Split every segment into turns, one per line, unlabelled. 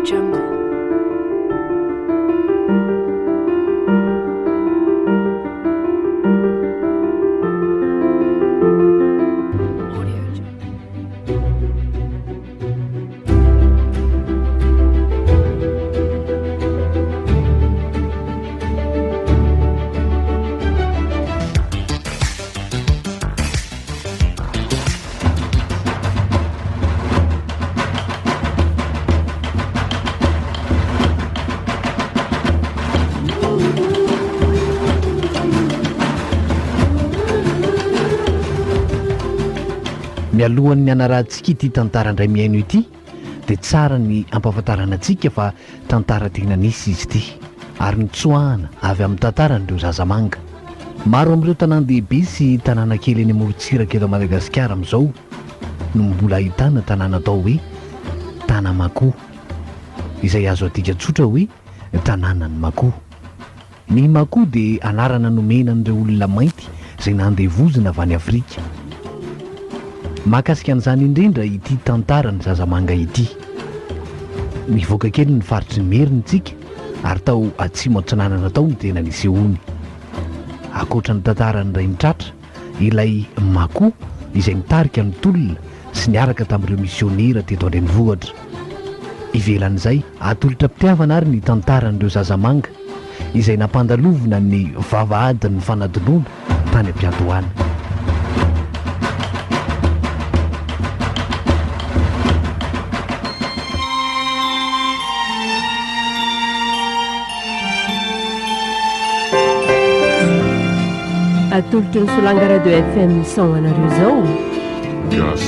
Jungle.
mialohan'ny anarahantsika ity tantara indray miaino ity dia tsara ny ampahafantarana antsika fa tantara tena nisy izy ity ary nitsoahana avy amin'ny tantaran'ireo zazamanga. Maro amin'ireo tanàn-dehibe sy tanàna kely eny amorontsiraka eto Madagasikara amin'izao no mbola ahitana tanàna atao hoe Tanamakoho, izay azo adika tsotra hoe tanànan'ny Makoho. Ny Makoho dia anarana nomena an'ireo olona mainty izay nandevozina avy any Afrika. Mahakasika an'izany indrindra ity tantara ny zazamanga ity. Mivoaka kely ny faritry ny Merintsika ary tao atsimo antsinanana tao ny tena nisehoany. Akoatra ny tantaran'ny Ray Mitratra, ilay Makoho izay nitarika ny tolona sy niaraka tamin'ireo misionera teto Andrenivohitra. Ivelan'izay atolotra-pitiavana ary ny tantaran'ireo zazamanga izay nampandalovina ny vavahadin'ny fanadinoana tany am-Piandohana.
Atolotry ny solanga radio FM 100 anareo zao.
Yes.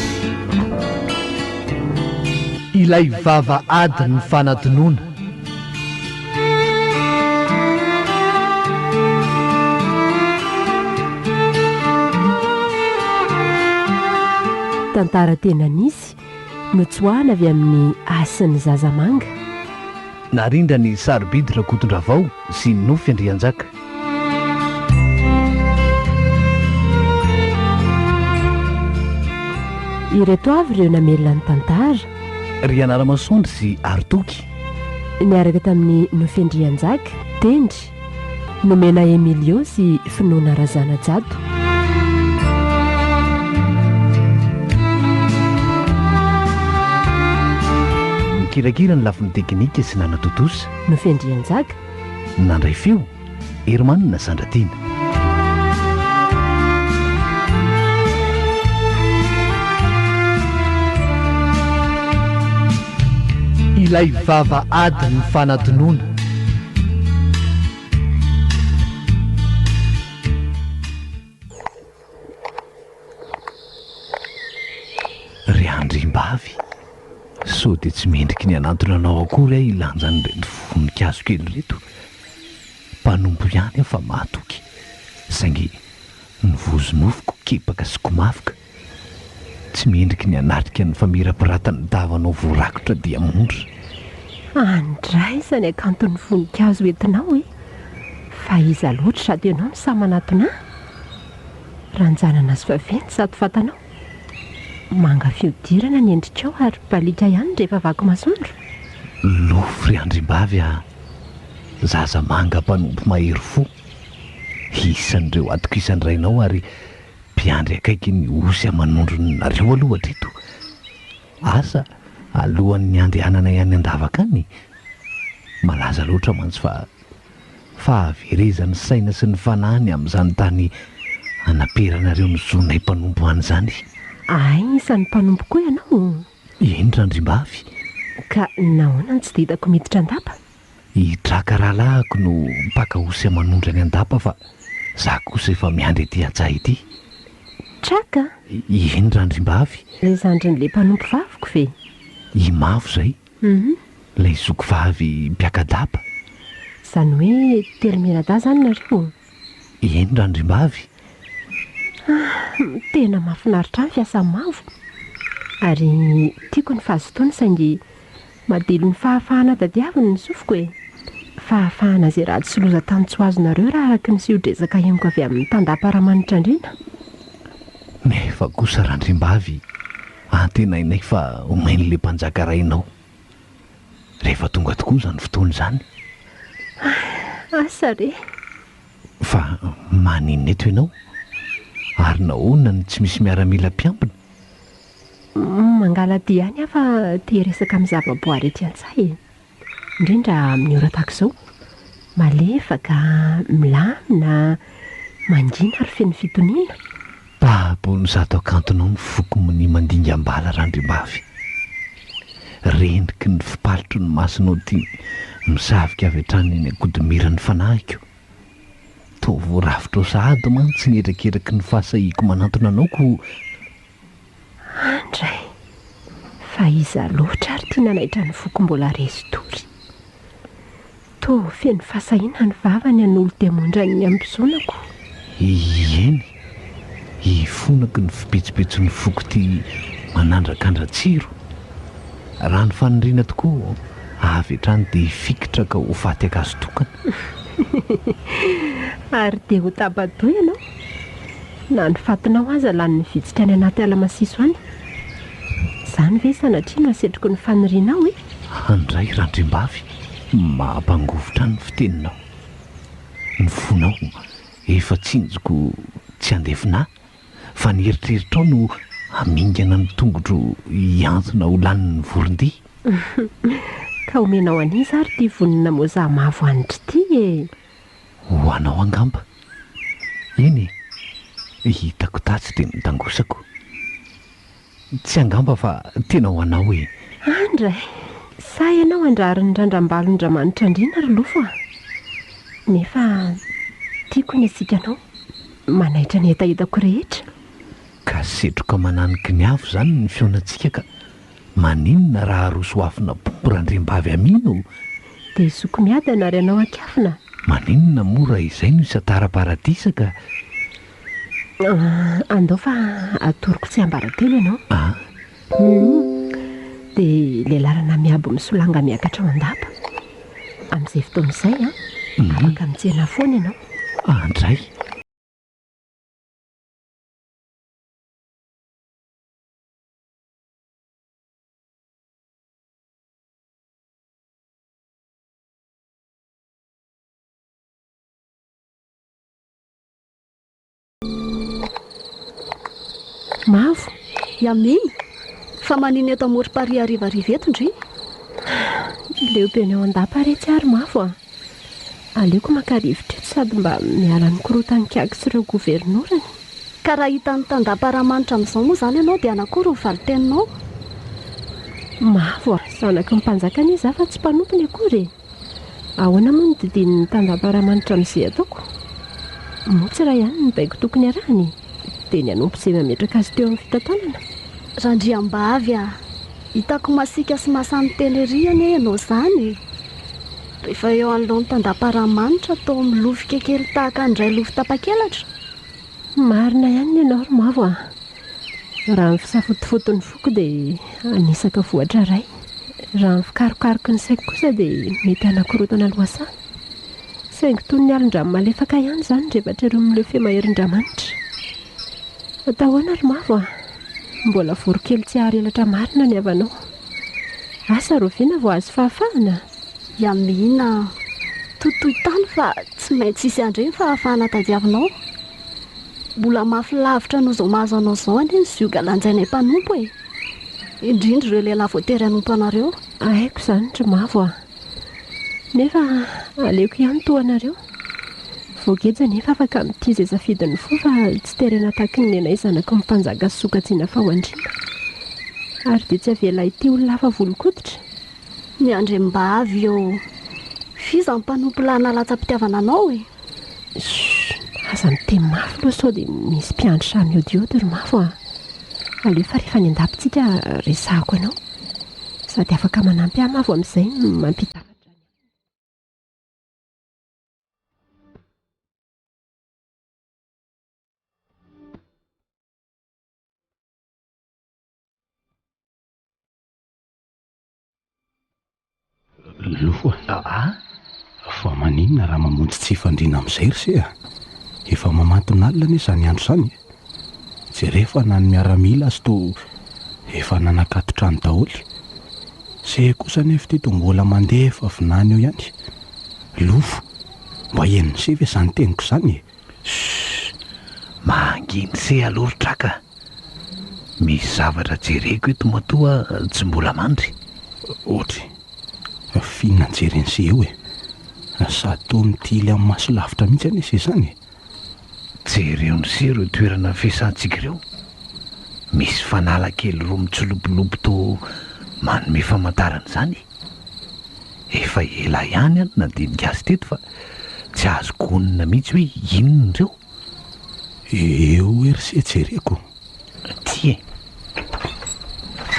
Ilay vavahadin'ny fanadinoana.
Tantara tena nisy notsoahana avy amin'ny asin'ny zazamanga.
Narindra ny sarobidy Rakotondravao sy Nofy Andrianjaka.
Ireto avy ireo namelona ny tantara.
Riana Ramasondry sy Artoky.
Niaraka tamin'ny Nofy Andrianjaka, Tendry, nomena Emilio sy Finoana Razana Jato.
Mikirakira ny lafin'ny teknika sy nanatotosa.
Nofy Andrianjaka.
Nandray feo Hermanina Sandratina. Ilay vavahadin'ny fanadinoana. Ry Andrimbavy, sao dia tsy mendriky ny anatona anao akory aho ilanjan'ireny voninkazo kely reto. Mpanompo ihany aho fa matoky, saingy nivozonofiko kepaka sy komafika. Tsy mendriky ny anatrika ny famirapiratany davanao voarakotra dia mondra.
Andraisany akanton'ny voninkazo entinao fa iza loatra sady ianao no samy manatona. Ranjanana sy vaventy sady fatanao. Manga fiodirana ny endrikao ary balika ihany rehefa vaky masoandro.
Lofy Ry Andrimbavy zaza manga mpanompo mahery fo. Isan'ireo atoko isan'irainao ary mpiandry akaiky ny osy amanondro nareo aloha atrito. Asa alohan'ny andehanana ihany andavaka any. Malaza loatra mantsy fa fahaverezan'ny saina sy ny fanahany amin'izany tany anaperanareo ny zonay mpanompo an'izany.
Ay, isan'ny mpanompo koa ianao.
Eny Ry Andrimbavy.
Ka nahoana tsy dia hitako miditra andapa?
Hitraka rahalahako no mpaka osy amanondro any andapa fa za kosa efa miandry ety an-tsaha ity.
Traka?
Eny Ry Andrimbavy.
Ilay zandrin'ilay mpanompo vaviko ve?
I mavo zay. Ilay zoko vavy mpiakadapa.
Zany hoe terimena-da zany nareo?
Eny Ry Andrimbavy.
Tena mahafinaritra ny fiasa mavo. Ary tiako ny fahazotoana saingy madilo ny fahafahana dadiaviny ny sofiko fahafahana izay raha tsy loza tany tsy ho azonareo raha araka ny siodrezaka henoko avy amin'ny tandapa Ramanitra Andriana.
Nefa kosa Ry Andrimbavy, antenainay fa omain'ilay mpanjaka rainao. rehefa tonga tokoa izany fotoana izany.
Asa re
Fa maninona eto ianao? Ary nahoana ny tsy misy miaramila mpiambina?
mangaladia ihany afa te resaka amin'ny zavaboary ety an-tsay indrindra amin'ny ora tahaka izao, malefaka, milamina, mangina ary feno fitoniana.
Babony zato akantonao ny fokominy mandingam-bala Randriambavy. Rendiky ny fipalitro ny masonao ty misavika avy hatrany eny ankodimirany fanahiko. Toa voaravitra sahady mantsy ny erakeraky ny fahasahiko manantona anao ko.
Andray, fa iza loatra ary tia nanaitra ny foko mbola resy tory. Toa feno fahasahiana ny vavany an'olo-demondrany ny ambizonako.
Eny, hifonako ny fipetsipetso ny foko ty manandrakandra-tsiro. Raha ny faniriana tokoa avy hatrany dia hifikitra ka ho faty akazo tokana.
Ary dia ho tabadoa ianao na ny fatinao aza lany ny vitsitra any anaty ala-masiso any. Izany ve sanatria no asetroko ny fanirianao e?
Handray Randriambavy, mampangovotra ny fiteninao. Ny fonao efa tsinjoko tsy andefina, fa ny eritreritrao no hamingana ny tongotro hiantona ho lanin'ny vorondia.
Ka omenao aniza ary ty vonina moza mavo anitra ty e.
Ho anao angamba. Eny e, hitako tatsy dia nitangosako. Tsy angamba fa tena ho anao e.
Andray, sa ianao andrary ny randram-balon-dramanitra andrina ry lofo a. Nefa tiako ny asikanao manaitra ny hetahitako rehetra.
Ka setroka mananiky ny avo izany ny fionantsika ka maninona raha roso afina pompo Randriambavy amino?
Dia isoko miadana ary ianao ankafina.
Maninona mora izay no isatara-paradisa ka.
Andao fa atoroko tsy ambaratelo ianao. Dia lehilarana miabo misolanga miakatra ao an-dapa. Amin'izay fotoana izay afaka mitsena foana ianao.
Andray.
Mavo,
Yaminy, fa manino eto amorom-pary arivariva eto ndry?
leo be ny ao an-dapa retsy ary Mavo a. Aleoko maka-rivotra eto sady mba miala ny korotan-kiaky sy ireo governorany.
Ka raha hita ny tandam-paramanitra amin'izao moa izany ianao dia anakory ny valiteninao?
Mavo a, zanaky ny mpanjakana izy afa tsy mpanompony akory. Ahoana moa ny didin'ny tandam-paramanitra amin'izay ataoko? Motsy raha ihany ny baiko tokony arahany dia ny anompo izay mametraka azy teo amin'ny fitantanana.
Randriambavy a, hitako masika sy masany teny ery ane ianao izany. Rehefa eo anoloan'ny tandam-paramanitra toa milofika kely tahaka andray lofo tapa-kelatra.
Marina ihany ianao ry Mavo a. Raha ny fisafotofoton'ny foko dia anisaka vohatra ray. Raha ny fikarokaroky ny saiko kosa dia mety anakorotana lohasaha. Saingy toy ny alin-drano malefaka ihany izany rehefa ireo amin'ilay femaherin-dramanitra. Atahoana ry Mavo a, mbola vorokely tsy haharelatra marina ny avanao. Asa roviana vao azo fahafahana.
Yamina, totoy tany fa tsy maintsy isy andre ny fahafahana tadiavinao. Mbola mafy lavitra no izao mahazo anao izao anie ny zioga lanjainay mpanompo e. Indrindra ireo lehilahy voatery hanompo anareo.
Haiko izany ry Mavo a. Nefa aleoko ihany toa anareo. Voageja nefa afaka mity izay safidiny fo fa tsy terena tahaky ny nenay zanako mpanjaka sy sokajiana fahondriana. Ary dia tsy avela ity olona hafa volon-koditra.
Ny Andriambavy eo, fiza mpanompo lahy nalatsa-pitiavana anao e.
Aza miteny mafy loha sao dia misy mpiandry samy odiody ry Mavo a. Aleo fa rehefa ny andapitsika resahako ianao. Sady afaka manampy ahy Mavo amin'izay mampitafatra.
Lofo fa maninona raha mamonjy tsy fandriana amin'izay ry se a. Efa mamantona alina anie izany andro izany. Jereo fa na ny miaramila azy to efa nanakatotra ny daholy. Zay kosa nefa teto mbola mandeha fa vinany eo ihany. Lofo, mba eniny se ve izany teniko izany e.
Manginy se alorotraka. Misy zavatra jereko eto matoa tsy mbola mandry.
Ohatry, finna jereny se eo e. Sady toa mitily amin'ny maso lavitra mihitsy ane se izany e.
Jereony se ireo toerana fiasantsika ireo. Misy fanala kely roa mitsolopolopo to manome famantarana izany. Efa ela ihany any nandinika azy teto fa tsy azo konina mihitsy hoe inona ireo.
Eo ery se jereko.
Ty e,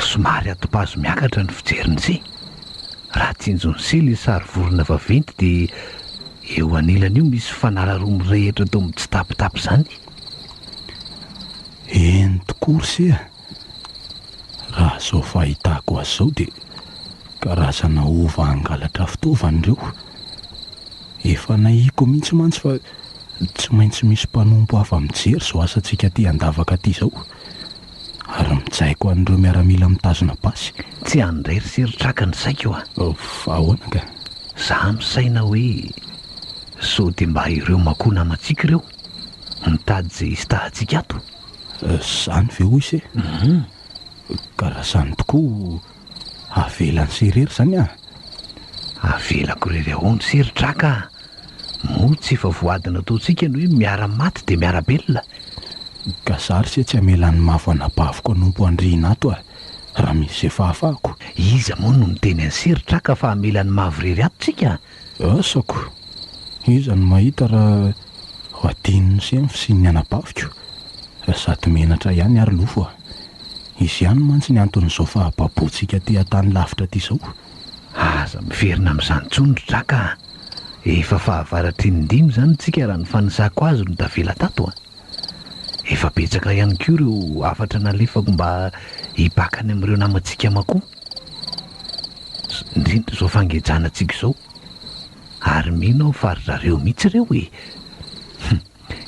somary atopazo miakatra ny fijeriny se. Raha tsinjony se le sary vorona vaventy dia eo anilany io misy fanala roa mirehitra tao amin'ny tsitapitapy izany.
Eny tokory se a. Raha zao fahitako azy zao dia karazana ova angalatra fitaovan'ireo. Efa nahiko mihitsy mantsy fa tsy maintsy misy mpanompo hafa mijery zao asantsika ty andavaka ty zao. Ary mitsaiko an'ireo miaramila mitazona basy.
Tsy handray ry seritraka ny saika eo a.
Fa ahoana ka?
Za misaina hoe sao dia mba ireo mako namantsika ireo mitady izay istahantsika ato.
Zany ve hoy se? Ka raha zany tokoa avelany serery zany a.
Avelako rery ahoany seritraka. Moa tsy efa voadina ataontsika ny hoe miara-maty dia miara-belona.
Ka zary se tsy amelan'ny mafo anabaviko anompo andriana ato a. Raha misy izay fahafahako.
Iza moa no miteny any seritraka fa amelan'ny mavo rery ato tsika?
Asako. Iza no mahita raha adininy se ny fisian'ny anabaviko. Sady menatra ihany ary lofo a. Izy ihany mantsy ny anton'izao fahababoantsika ty an-tany lavitra ty zao.
Aza miverina amin'izany tsony ry traka. Efa fahavaratra indimy izany tsika raha ny fanisako azy no davela tato a. Efa betsaka ihany koa ireo afatra nalefako mba hipakany amin'ireo namantsika mako. Indrindra izao fangejanantsika izao. Ary mino aho fa ry zareo mihitsy ireo e.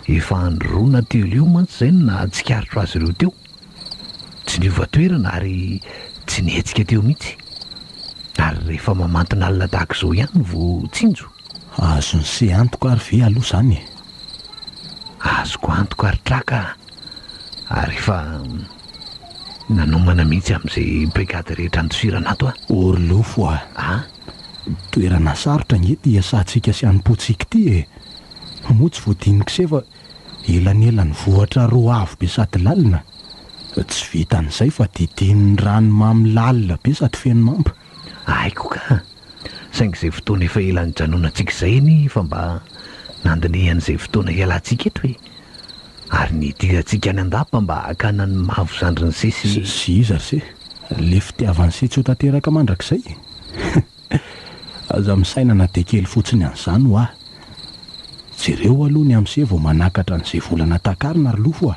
Efa androna teo io mantsy izay no nahatsikaritra azy ireo teo. Tsy niova toerana ary tsy nihetsika teo mihitsy. Ary rehefa mamantona alina tahaka izao ihany vao tsinjo.
Azony se antoka ary ve aloha izany e.
Azoko antoka ary traka. Ary efa nanomana mihitsy amin'izay brigady rehetra andosirana ato a.
Orlofo a.
Ah?
Toerana sarotra ngety hiasantsika sy hanompoantsika ty e. Moa tsy voadiniko se fa elanelany vohatra roa avo be sady lalina. Tsy vitan'izay fa didin'ny rano mamy lalina be sady feno mampa.
Aiko ka. Saingy izay fotoana efa elan'ny janonantsika izay ny fa mba nandinihan'izay fotoana hialantsika eto e. Ary nidirantsika any andapa mba hakana ny mavo zandriny sesy.
Sy iza se. Le fitiavany se tsy ho tanteraka mandrakizay. Aza misaina na dia kely fotsiny an'izany ho aho. Jereo aloha ny amin'izay vao manakatra an'izay volana takarina ary lofo a.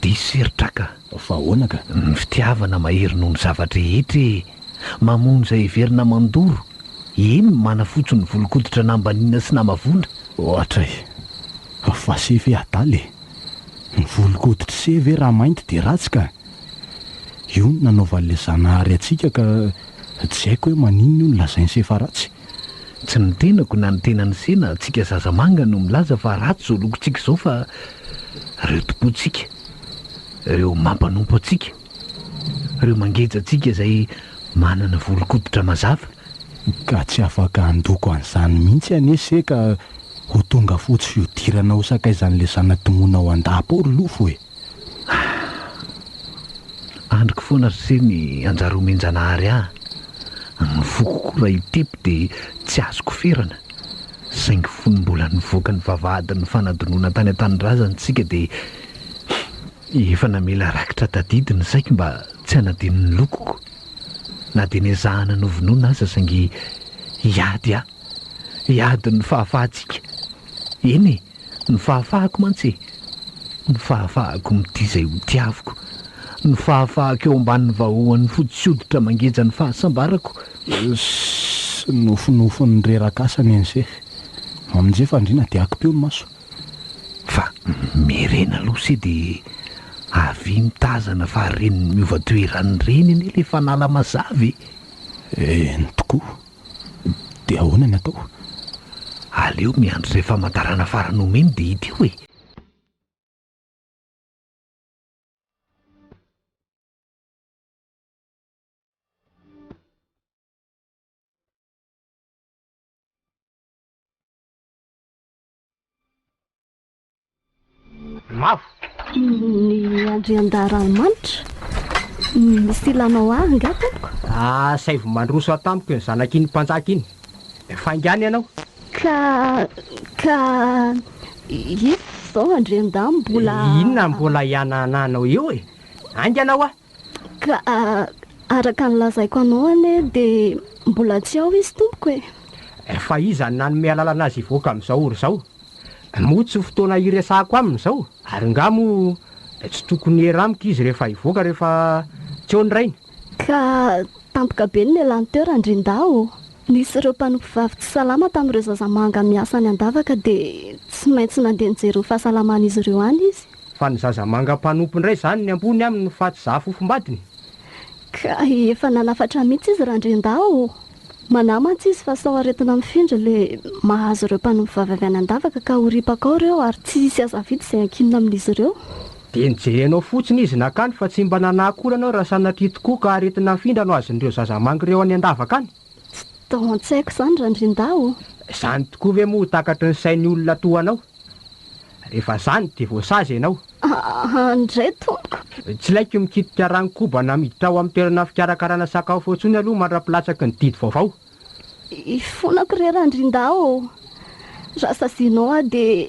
Diso seritraka.
Fa ahoana ka?
Ny fitiavana mahery noho ny zavatra rehetra mamono izay verina mandoro. Eny manafotsy ny volokoditra nambaniana sy namavondra.
Ohatra e. Fa se ve adaly e. Ny volokoditra se ve raha mainty dia ratsy ka. Io no nanaovan'ilay zanahary atsika ka tsy haiko hoe maninona io no lazainy se fa ratsy.
Tsy ny tenako na ny tenany sena tsika zazamanga no milaza fa ratsy zao lokontsika izao fa ireo tompontsika, ireo mampanompo atsika, ireo mangeja atsika izay manana volokoditra mazava.
Ka tsy afaka handoko an'izany mihitsy anie se ka ho tonga fotsy fiodirana ho sakaizan'ilay zanatomoana ao an-dapa ao ry lofo e.
Androko foana ry se ny anjaro omenjanahary ahy. Ny foko raha itepo dia tsy azoko ferana. Saingy fony mbola nivoaka ny vavahadin'ny fanadonoana tany an-tanindrazana tsika dia efa namela rakitra tadidiny saika mba tsy hanadino ny lokoko. Na dia niazahana novonoina aza saingy hiady aho. Hiady ny fahafahantsika. Eny e, ny fahafahako mantsy e. Ny fahafahako mity izay ho tiaviko. Ny fahafahako eo ambanin'ny vahoan'ny fotsioditra mangeja ny fahasambarako.
Nofinofiny rerakasany en'izay. Amin'izay fandriana dia akipeo ny maso.
Fa merena aloha se dia avy mitazana fa reniny miova toerany reny anie ilay fanala mazavy.
ny tokoa dia ahoana ny atao?
aleo miandro izay famantarana farany omeny dia hita eo e.
Mavo
ny andrian-daranomanitra misy ilanao ahy nga tompoko.
Saivo mandroso atamiko ny zanaky iny mpanjaka iny. Faingany ianao?
Ka izy zao andrian-da mbola...
Inona mbola ianananao eo e? Angy ianao a?
Ka araka ny lazaiko anao ane dia mbola tsy ao izy tompoko e.
Fa iza ny nanome alalana azy ivoaka amin'izao ory izao. Motsy fotoana iresahako aminy izao, ary ngamo tsy tokony eramiko izy rehefa ivoaka rehefa tsy eo ny rainy.
Ka tampoka be ny elanteur andrin-dao. Nisy ireo mpanompo-vavy tsy salama tamin'ireo zazamanga miasa any an-davaka dia tsy maintsy nandeha nijery fahasalaman'izy ireo any izy.
Fa ny zazamanga mpanompo indray izany ny ambony aminy faty zahafofom-badiny.
Ka efa nalafatra mihitsy izy randrin-dao. Manamantsy izy fa sao aretina mifindra le mahazo ireo mpanompo-vavy avy any an-davaka ka horipaka ao ireo ary tsy hisy azavidy izay ankinina amin'izy ireo.
Dia nijerenao fotsiny izy nakany fa tsy mba nanahak'olana anao raha sanatria tokoa ka aretina mifindra no azon'ireo zazamanga ireo any an-davaka any.
Tao an-tsaiko izany randrin-dao.
Izany tokoa ve moa takatry ny sain'ny olona toanao? Rehefa izany dia voasazy ianao.
Andray tompoko.
Tsy laiko mikitika ranokobana miditra ao amin'ny toerana fikarakarana sakafo ohatsony aloha mandra-pilatsaky ny didy vaovao.
Ifonako re randrin-dao. Raha sazinao aho dia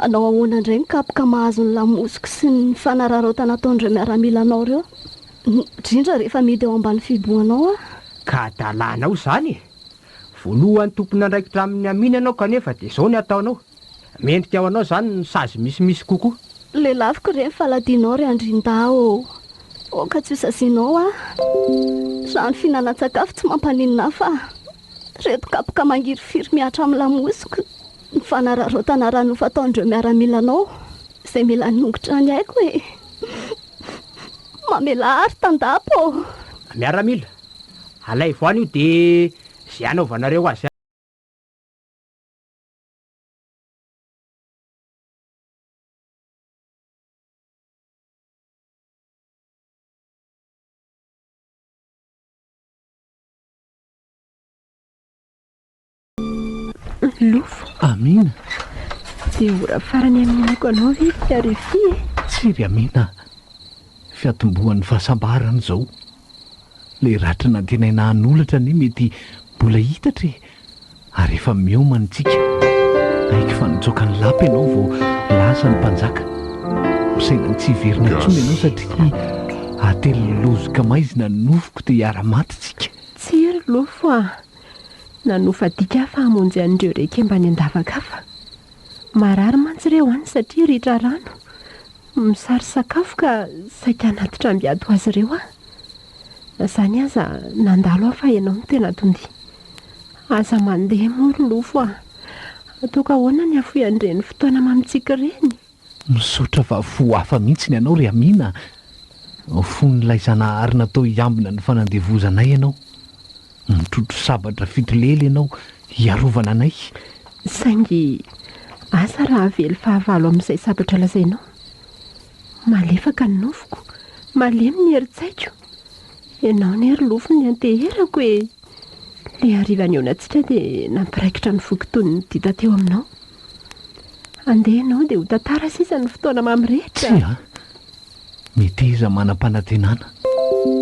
anao ahoana indray mikapoka mahazo ny lamosiko sy ny fanararaotana ataon'ireo miaramila anao ireo. Indrindra rehefa midy eo ambany fiboanao aho.
Ka dalanao izany e. Voalohany tompona andraikitra amin'ny aminy ianao kanefa dia izao ny ataonao. Mendrika ao anao izany ny sazy misimisy kokoa.
Lehilaviko re faladianao re andrin-dao. Ka tsy sazinao aho. Raha ny fihinan-tsakafo tsy mampaninona fa reto kapoka mangiry-firy miatra amin'ny lamosiko. Ny fanararaotana ranofa ataon'ireo miaramila anao izay mila nongotra ny aiko e. Mamela ary tandapo.
Miaramila, alay voany io dia izay anaovanareo azy.
Lofo.
Amina.
Dia ora farany amin'niko anao ve arify e?
Tsy ry Amina. Fiatombohan'ny fahasambarana izao. Le ratra nantenaina an'olatra ny mety mbola hitatra e. Ary efa miomana tsika. Aiky fa nitsoaka ny lapy ianao vao lasa ny mpanjaka. Misaina tsy hiverina intsony ianao satria ately lozoka maizina nofoko dia hiara-maty tsika.
Tsiry lofo a. Nanofa dika fa hamonjy an'ireo reka mba ny an-davaka fa marary mantsy ireo any satria ritra rano misary sakafo ka saika hanatitra ambiato azy ireo a. Izany aza nandalo aho fa ianao no tena tondy. Aza mandeha moro lofo a. Ataoko ahoana ny afoy an'ireny fotoana mamitsika ireny.
Misaotra fa fo hafa mihitsy ny ianao ry Amina. Fon'ilay zanahary natao hiambina ny fanandevozanay ianao. Mitrotro sabatra fitolely ianao hiarovana anay.
Saingy asa raha vely fahavalo amin'izay sabatra lazainao. Malefaka ny nofoko, malemy ny heritsaiko. Ianao ny hery lofo ny anteherako e. Le harivany eo natsika dia nampiraikitra ny fokotony ny dita teo aminao. Andeha ianao dia ho tantara sisa ny fotoana mamrehetra.
Tsy a. Mety iza manam-panantenana.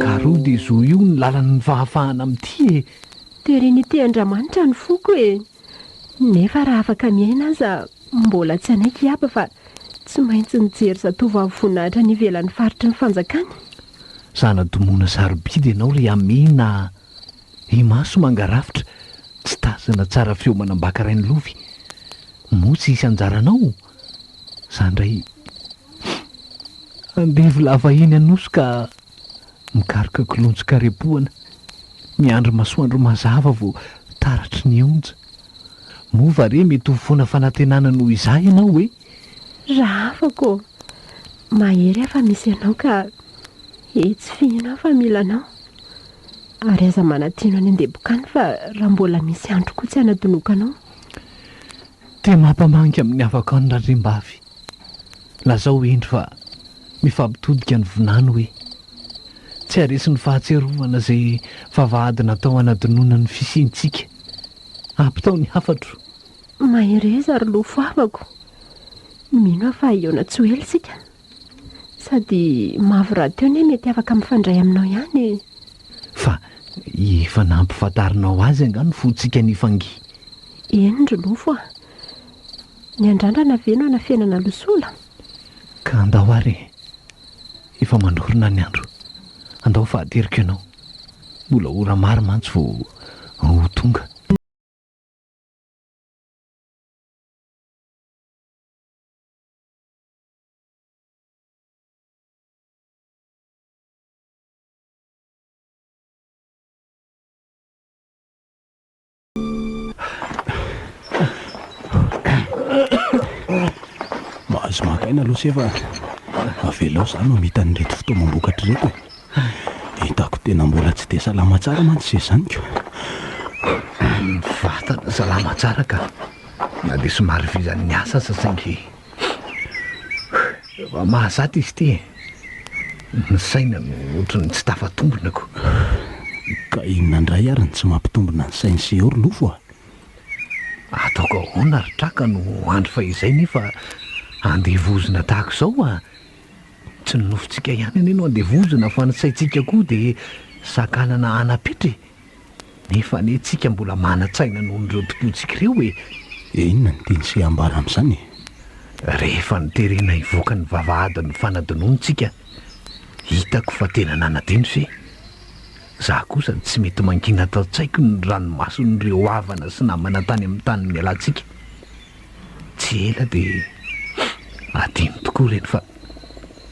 Ka roa dia zo io ny lalan'ny fahafahana amin'ity e.
Terenité Andriamanitra ny foko e. Nefa raha afaka miaina aza mbola tsy anaiky hiaba fa tsy maintsy nijery zatovovavy voninahitra ny ivelan'ny faritry ny fanjakany.
Zana-domoana sarobidy ianao ry Amina. Himaso mangarafitra. Tsy tazana tsara feo manambaka ray ny lovy. Motsy isy anjaranao. Zandray andevo lava iny anoso ka mikaroka kilonjoka repoana. Miandro masoandro mazava vao taratry ny onja. Mova re mety ho foana fanantenana noho izay ianao e.
Raha afako. Mahery afa misy ianao ka tsy fihinao fa mila anao. ary aza manatino any an-debokany fa raha mbola misy andro koa tsy hanatonokanao.
tia mampamangy amin'ny havaka ao ny randrim-bavy lazao endry fa mifampitodika ny vonany hoe tsy haresy ny fahatserovana izay vavahady natao hanadinona ny fisiantsika ampitao ny hafatro.
Mahereza ary lofo avako, mino aho fa iona tsy ho ela sika, sady mavo raha teo ny mety afaka mifandray aminao ihany.
Fa efa nampifantarinao azy angano fontsika ny fangy.
Eny ry lofo a, ny andrandrana veno na fiainana losola.
Ka andao ary efa mandorona ny andro, andao fahaterika ianao, mbola ora maro mantsy vao ho tonga.
Mahazo makaina aloha sefa avelao zany no mita nyreto fotoam-bokatra reto e. Hitako tena mbola tsy dia salama tsara mantsy izay zaniko.
Ny vatana salama tsara ka na dia somary vizan'ny asa sasaingy mahazatra izy ty ny saina no ohatrany tsy tafatombonako.
Ka inona indray ary ny tsy mampitombona ny sainy sy eo ry lofo a?
Ataoko ahoana ry traka no andro fa izay nefa andevozona tahako izao a. Tsy nonofintsika ihany anie no andevozona fa ny saintsika koa dia sakanana anapitry nefa anie tsika mbola mana-tsaina noho n'ireo tokoantsika ireo e.
Inona ny tiany sy ambara amin'izany?
Rehefa niterena hivoaka ny vavahady ny fanadinoantsika hitako fa tena nanadino se za kosa tsy mety mangina tao-tsaiko ny ranomason'ireo havana sy namana tany amin'ny tany mialantsika. Tsy ela dia adino tokoa reny fa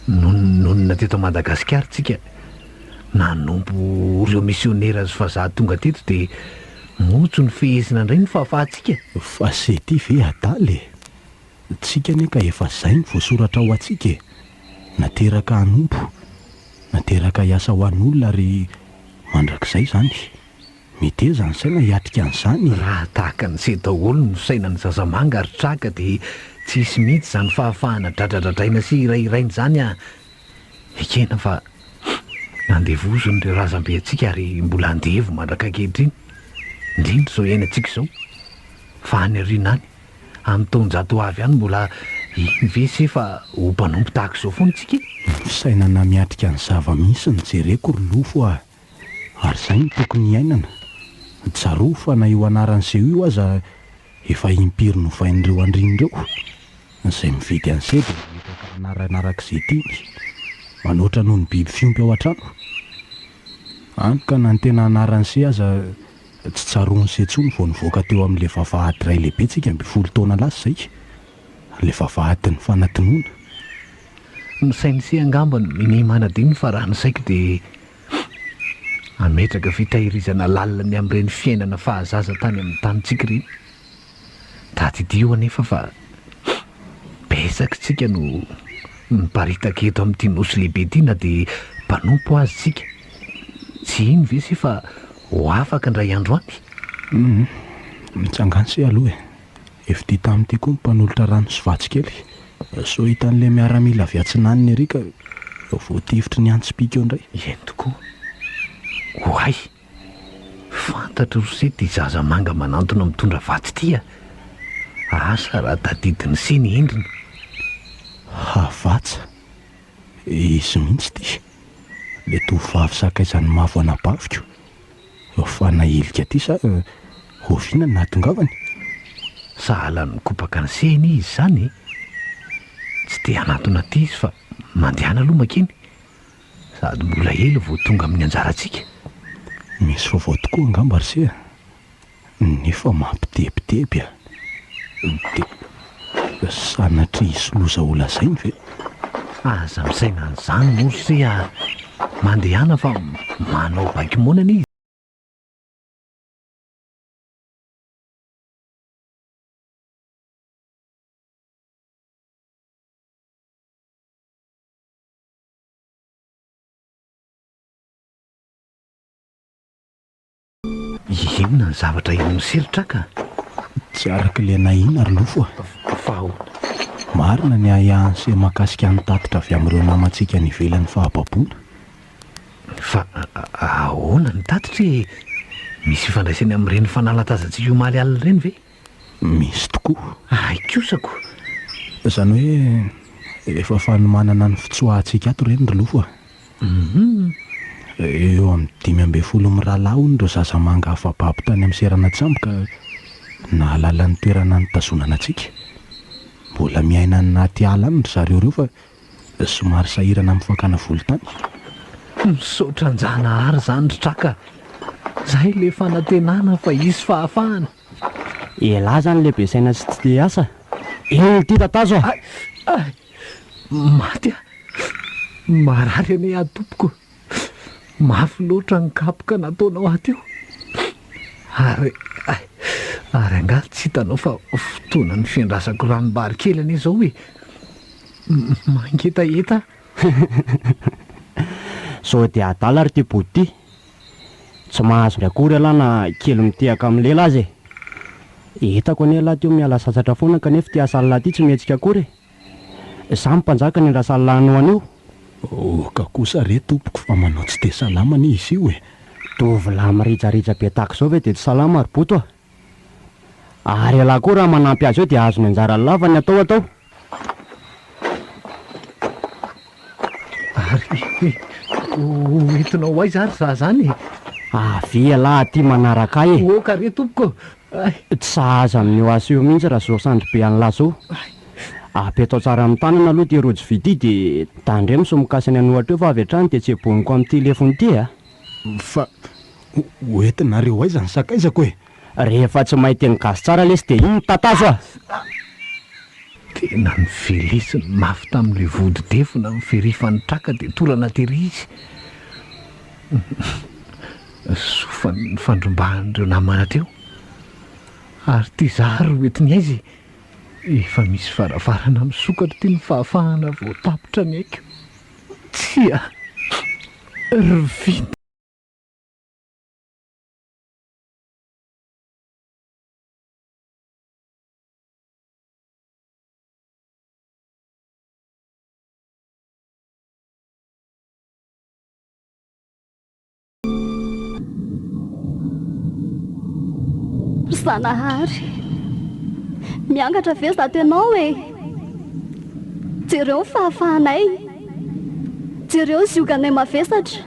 nonona teto Madagasikara tsika nanompo ireo misionera fa za tonga teto dia motso ny fehezina indray ny fahafahantsika.
Fa se ty ve adaly e? Tsika anie ka efa zay ny voasoratra ho antsika e. Nateraka hanompo, nateraka hiasa ho an'olona ary mandrakizay zany miteza ny saina hiatrika an'izany.
Raha tahaka ny se daholo no sainany zazamanga ary traka dia tsisy mihitsy izany fahafahana dradradradraina sy irairainy izany a. Ekena fa andevozony ireo razambe antsika ary mbola andevo mandraka ankehitriny indrindra izao iainantsika izao. Fa any aoriana any amin'ny taonjato avy any mbola iny ve se fa ho mpanompo tahaka izao foana tsika.
Sainana miatrika ny zava-misy ny jereko ry lofo a, ary izay ny tokony iainana. Tsaroa fa na io anaran'izay io aza efa impiry novain'ireo andrin'ireo izay mividy an'izay dia mitaka anaran'arak'izay tiany manoatra noho ny biby fiompy ao an-trano. Any ka na ny tena anaran'izay aza tsy tsaroan'izay tsony vao nivoaka teo amin'ilay vavahady iray lehibe tsika 12 taona lasa izay, ilay vavahadin'ny fanatinoana.
Ny sain'isy angambany mini manadino fa raha ny saiko dia ametraka fitahirizana laliny amin'ireny fiainana fahazaza tany amin'ny tanintsika ireny. Tadidio anefa fa betsaka tsika no miparitaka eto amin'ity nosy lehibe ity na dia mpanompo azy tsika. Tsy iny ve se fa ho afaka indray andro any.
Mitsangany se aloha e. Efa ty tamin'ity koa ny mpanolotra rano sy vatsikely. So hitan'ilay miaramila avy atsinaniny ery ka voatifitry ny antsim-pika eo indray.
Eny tokoa. Hoay, fantatro rose ty zaza manga manantona mitondra vaty ity a. Asa raha tadidiny se ny endriny.
Havatsa izy mihitsy ty le tovavy sakaizany mavo anabaviko. Fa nahilika ty sa hoviana ny natongavany.
Sahala ny kopaka ny seny izy zany. Tsy te hanatona ty izy fa mandehana aloha makeny sady mbola ela vao tonga amin'ny anjarantsika.
Misy vaovao tokoa angamba ry se nefa mampitebiteby a. Dia sanatry isoloza ho lazainy ve?
Aza misaina an'izany mory se a mandehana fa manao bakimonana izy. inona ny zavatra inoseritra ka
tsy araka le nahina ry lofo
faho
marina ny ahansy mahakasika ny tatitra avy amin'ireo namantsika ny ivelan'ny fahababoana
fa ahoana ny tatitra misy ifandraisany amin'ireny fanalatazantsika io maly alina ireny ve
misy tokoa
aikosako
izany hoe efa fanomanana ny fitsoahantsika ato ireny ry lofo eo amin'ny 5 mirahalahy ireo zazamanga afababo tany amin'ny serana tsamboka nahalala ny toerana ny tazonana antsika mbola miaina ny naty ala any ry zareo ireo fa somary sahirana amin'ny fakana volotany
misaotra anjanahary zany ry traka zahay le fanantenana fa isy fahafahana
elahy zany lehibe saina tsy ty te asa eo ty tatazo
maty a marary ane atompoko mafy loatra ny kapoka nataonao aty io ary angaly tsy hitanao fa fotoana ny fiandrasako ranombary kely ane zao hoe mangetaeta
so dia adala ry ty body tsy mahazo ndray akory alahy na kely mitehaka amin'ny lela azy hitako ane lahy teo miala sasatra foana kanefa ty asalahy ty tsy mihetsika akory za mpanjaka ny rasalanao anio
ka kosa re tompoko fa manao tsy te salama ny izy io
tovolahy mirijarijà be tahaka zao ve dia tsy salama ary boto ary alahy koa raha manampy azy eo dia azo ny anjara lava ny atao
ary entinao aiza ary za zany
avy alahy ty manaraka ahy
oka re tompoko
tsy sahaza amin'io asa io mihitsy raha zao sandry be an'lahy zao apetao tsara amin'ny tanana aloha ty rojo vidi dia tandremo somokasany anohatra eo fa avy hatrany dia tsy heboniko amin'ny telefony ty
fa hoentinareo aiza ny sakaizako
rehefa tsy mahita ny gasy tsara lesy dia iny tatazo
tena ny velesiny mafy tamin'le vody defona ny ferifany traka dia torana tery izy sofany fandrombahan'ireo namana teo ary ty zary hoentiny aizy efa misy farafarana misokatra ty ny fahafahana voatapotra ny aiko tsia ryvita
Zanahary miangatra ve za tenao jereo ny fahafahanay jereo ny zioganay mavesatra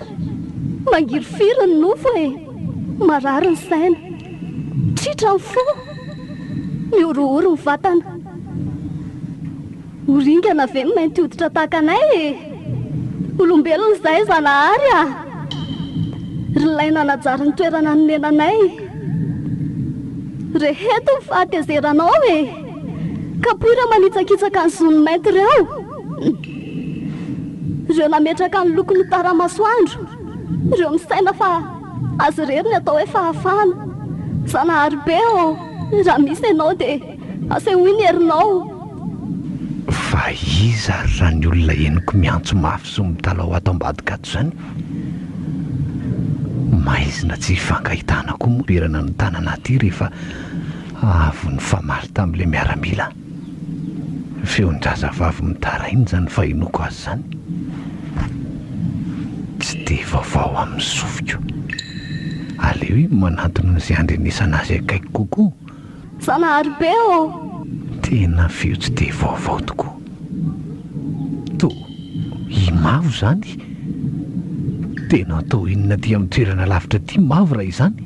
mangiry firy ny nofo marary ny saina tritra ny fo miorooro ny vatana horingana ve ny mainty hoditra tahaka anay olombelona izay zanahary ry laina najary ny toerana nonenanay reheto ny fahatezeranao kapoira manitsakitsaka ny zony mainty ireo nametraka ny loko ny taramasoandro ireo misaina fa azy rery ny atao hoe fahafana zanahary be raha misy ianao dia asehoiny herinao
fa iza raha ny olona eniko miantso mafy so mitalao ato ambadika ato zany maizina tsy hifankahitana koa moerana ny tanana aty rehefa avy ny famaly tamin'ile miaramila feon-drazavavy mitarainy zany fahinoko azy zany tsy dia vaovao amin'ny sofiko aleo hoe manantona izay andrenesana azy akaiko kokoa
zanahary be
tena feo tsy dia vaovao tokoa to imavo zany tena atao inona ty amin'ny toerana lavitra ty mavo raha izany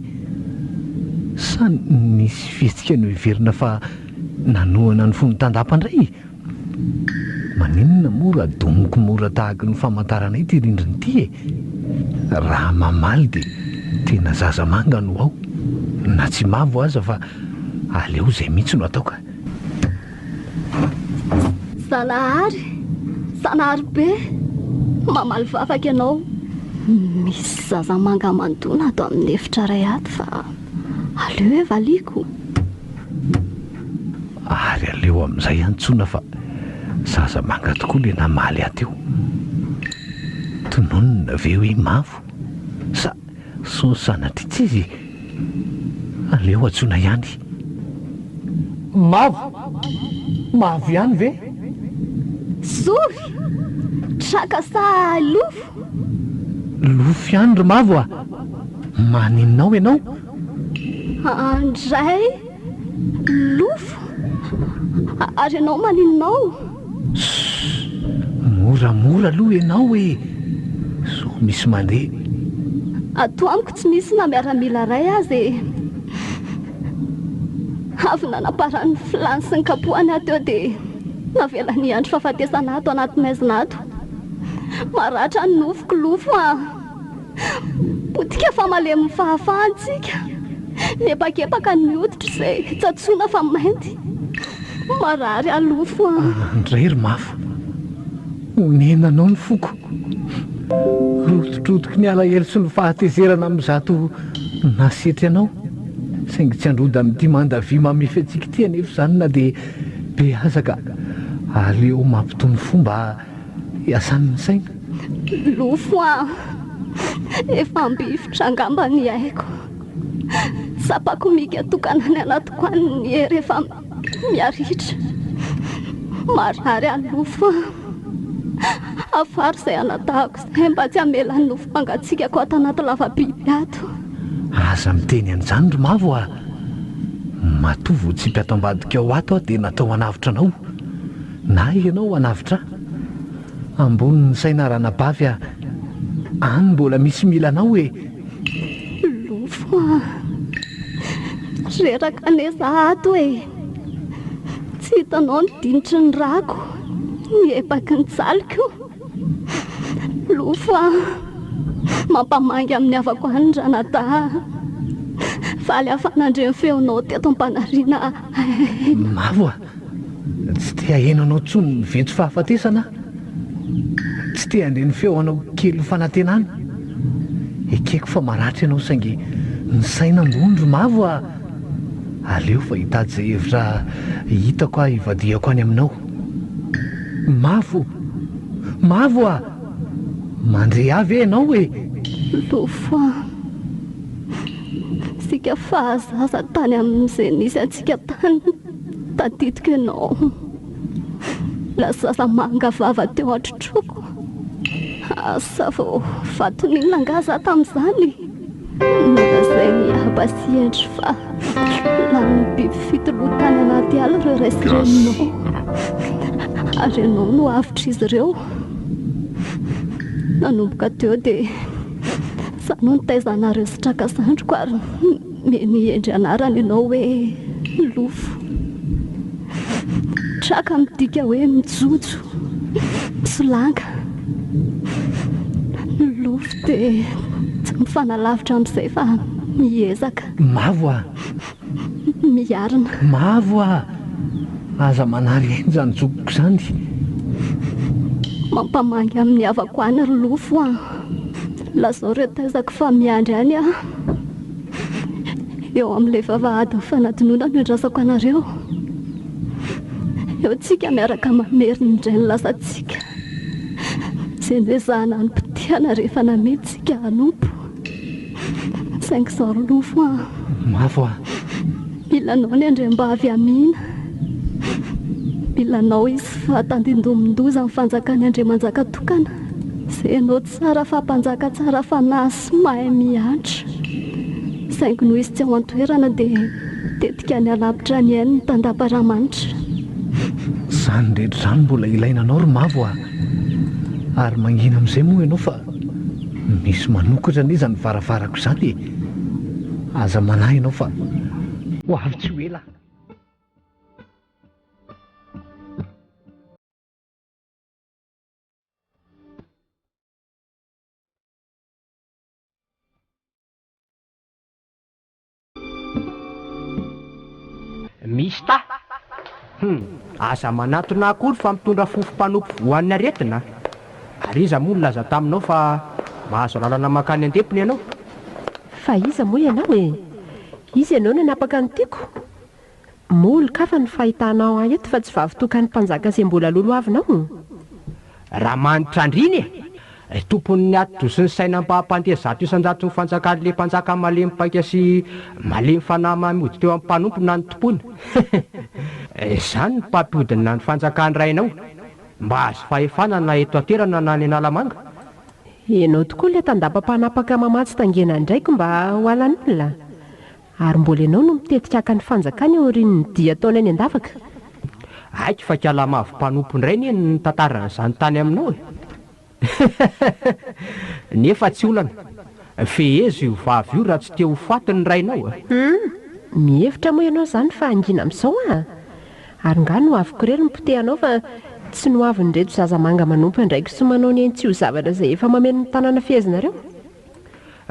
sa nisy fihetsika no hiverina fa nanoana ny fonotandapandray maninona mora domoko mora tahaka ny famantaranay ty rindriny ty raha mamaly dia tena zaza manga no ao na tsy mavo aza fa aleo zay mihitsy no ataoka
zanahary be mamaly vavaka ianao misy zaza manga mandona ato amin'ny efitra ray ato fa aleo hoe valiko
ary aleo amin'izay antsoina fa zaza manga tokoa le namaly aty eo tononona ve hoe mavo sa so sanatry tsy izy aleo atsoina ihany. Mavo ihany ve?
Sovy traka sa lofo?
Lofo ihany ry Mavo a. Maninonao ianao?
Andray lofo ary ianao maninonao?
Moramora aloha ianao hoe so misy mandeha.
Ato amiko tsy misy na miaramila ray azy avy nanaparan'ny filany sy ny kapohany ato eo dia navela ny andro fahafatesana ato anaty maizina ato. Maratra ny nofoko lofo a. Potika fa malemy fahafahantsika. Nepakepaka ny hoditra izay tsatsoina fa mainty. Marary alofo a.
Andray ry Mavo, honenanao ny foko. Rototrotoky ny alahelo sy ny fahatezerana amin'izato nasetry anao. Saingy tsy andrody amin'ity mandavy mamify antsika ity anefa izany na dia be aza ka aleo mampitony fomba hiasan'ny saina.
Lofo a. Efa ambifotra angamba ny haiko. Sapako mika tokana ny anatiko any hery efa miaritra. Marary alofo a. Afary izay anatahako izay mba tsy hamela ny nofo mangatsikako ato anaty lavabiby ato.
Aza miteny an'izany ry Mavo a. Matovo ho tsipy ato ambadika ao ato dia natao hanavitra anao. Na ianao hanavitra ambonin'ny saina ranabavy a. Any mbola misy milanao hoe
lofo a. Reraka neza ato hoe tsy hitanao ny dinitry ny rako, ny epaky ny tsaliko. Lofo a. Mampamangy amin'ny havako any ranadaha. Faly hafanandre ny feonao teto am-panariana.
Mavo a. Tsy te hahenanao tsony ny vento fahafatesana. Tsy te handre ny feo anao kely fanantenana. Ekeko fa maratra ianao saingy ny saina ambony ry Mavo a. Aleo fa hitady izay hevitra hitako a hivadihako any aminao. Mavo a. Mandre avy ianao hoe
Lofo a. Sika fahazaza tany amin'izay nisy antsika tany tadidiko ianao. Lazaza manga vava teo atrotroko. Asa vao vaton'inona angaza tamin'izany. Nolazay niaba sy endry fa lany biby fitoloha tany anaty ala ireo resirenao. Ary ianao no avitra izy ireo. Nanomboka teo dia sano nitaizanareo sy traka sandroko ary niendry anarany ianao hoe lofo. Traka midika hoe mijojo, misolanga. Lofo dia tsy mifanalavitra amin'izay fa miezaka.
Mavo a.
Miarina.
Mavo a. Aza manary ainy izany jokoko izany.
Mampamangy amin'ny havako any ry lofo a. Lazao ireo taizako fa miandry any a. Eo amin'ilay vavahady ny fanadinoana no andrasako anareo. Eo tsika miaraka mamerina indray ny lasantsika. Izay noezahana ny mpitiana rehefa nametsika hanompo. Saingy izao ry lofo a.
Mavo a.
Milanao ny andrem-bavy amina. Milanao izy fa tandindomindoza amin'ny fanjakany Andriamanjaka tokana. Izay ianao tsara fa mpanjaka tsara fanasy mahay miantra. Saingy noho izy tsy ao an-toerana dia tetika ny alavitra ny ainy ny tandapa-ramanitra.
Izany rehetra izany mbola ilainanao ry Mavo a. Ary mangina amin'izay moa ianao fa misy manokatra aniza ny varavarako izany. Aza manahy ianao fa ho avy tsy ho ela.
Misy ta. Asa manatona akory fa mitondra fofo mpanompo voan'ny aretina. Ary iza moa laza taminao fa mahazo lalana makany an-tempony ianao.
Fa iza moa ianao e? Izy ianao no napaka ny tiako. Moly kafa ny fahitanao eto fa tsy vavy tokany mpanjaka izay mbola lolo avinao.
Raha manitra andriny e. tompon'ny atodro sy ny saina mba-hampandeha zato isan-jato ny fanjakan'le mpanjaka malemy paika sy malemy fanahy mamody teo amin'ny mpanompo na ny tompony izany ny mpampiodina ny fanjakany rainao mba azo fahefanana eto aterana na ny Analamanga.
Ianao tokoa ilay tandapa-panapaka mamatsy tangena ndraiky mba ho alan'olona, ary mbola ianao no mitetika haka ny fanjakany aorian'ny dia ataony any an-davaka.
Aiky fa kalamavo mpanompo indray ny ny tantaran'izany tany aminao nefa tsy olana fehezo io vavy io raha tsy te ho faty ny rainao
Mihevitra moa ianao izany fa angina amin'izao ary nga no aviko irery nipotehanao fa tsy no avy ny reto zazamanga manompo ndraiky sy manao ny antsio zavatra izay efa mameno ny tanàna fehezinareo.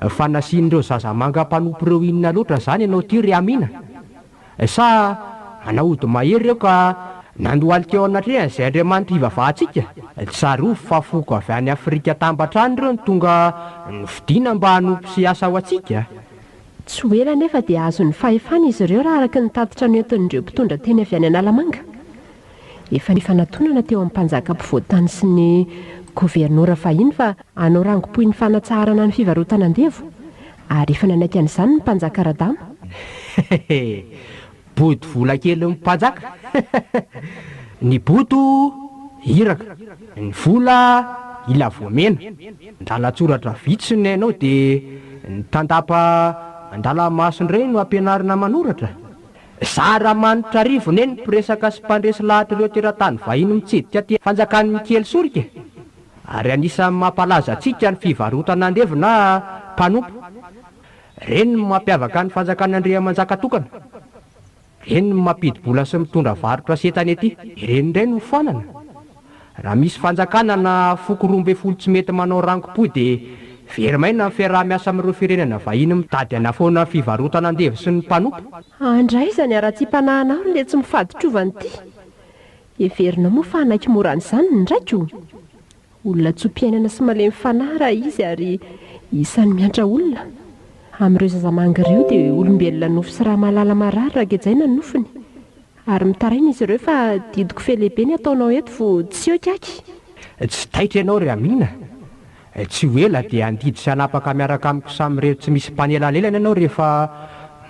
Fa nasian'ireo zazamanga mpanompo ireo inona loatra izany ianao ty ry Amina? Sa manaody mahery reo ka nandoaly teo anatrehany izay Andriamanitra ivavahantsika? Tsarovy fa foko avy any Afrika tambatrany ireo ny tonga nividiana mba hanompo sy asa ho antsika.
Tsy ho ela nefa dia azo ny fahefana izy ireo raha araka ny tatitra ny entin'ireo mpitondra teny avy any Analamanga. Efa nifanantonana teo amin'ny mpanjaka mpivoatany sy ny gobernora fahiny fa hanao rango-poy ny fanatsarana ny fivarotana andevo, ary efa nanaiky an'izany ny mpanjaka Radama.
Body vola kely mpanjaka ny boto hiraka, ny vola ila voamena. Ndalatsoratra vitsiny ianao dia ny tandapa andalamaso indray no ampianarina manoratra. Zara manitra rivo neny mpiresaka sy mpandresy lahatra ireo teratany vahiny mitsidika ty fanjakan'ny Mikely Sorika, ary anisan'ny mampalaza antsika ny fivarotana andevo na mpanompo. Reny no mampiavaka ny fanjakany Andriamanjaka tokana, reny no mampidi-bola sy mitondra varotra setany ety, ireny indray no fanana. Raha misy fanjakana na foko 12 tsy mety manao rango-poy dia verimaina ny fiaraha-miasa amin'ireo firenena vahiny mitady anafoana fivarotana andevo sy ny mpanompo.
Andray izany ara-tsy mpanahinao ilay tsy mifadi-trovany ity. Everina moa fa hanaiky mora an'izany ndraiky olona tso-piainana sy malemy fanahy raha izy, ary isan'ny miantra olona. Amin'ireo zazamanga ireo dia olombelona nofo sy raha mahalala marary raha gejaina ny nofony, ary mitaraina izy ireo fa didiko felehibe ny ataonao eto vo tsy oikaky.
Tsy taitra ianao ry Amina, tsy ho ela dia andidy sy hanapaka miaraka amiko samyreo tsy misy mpanelalelana ianao rehefa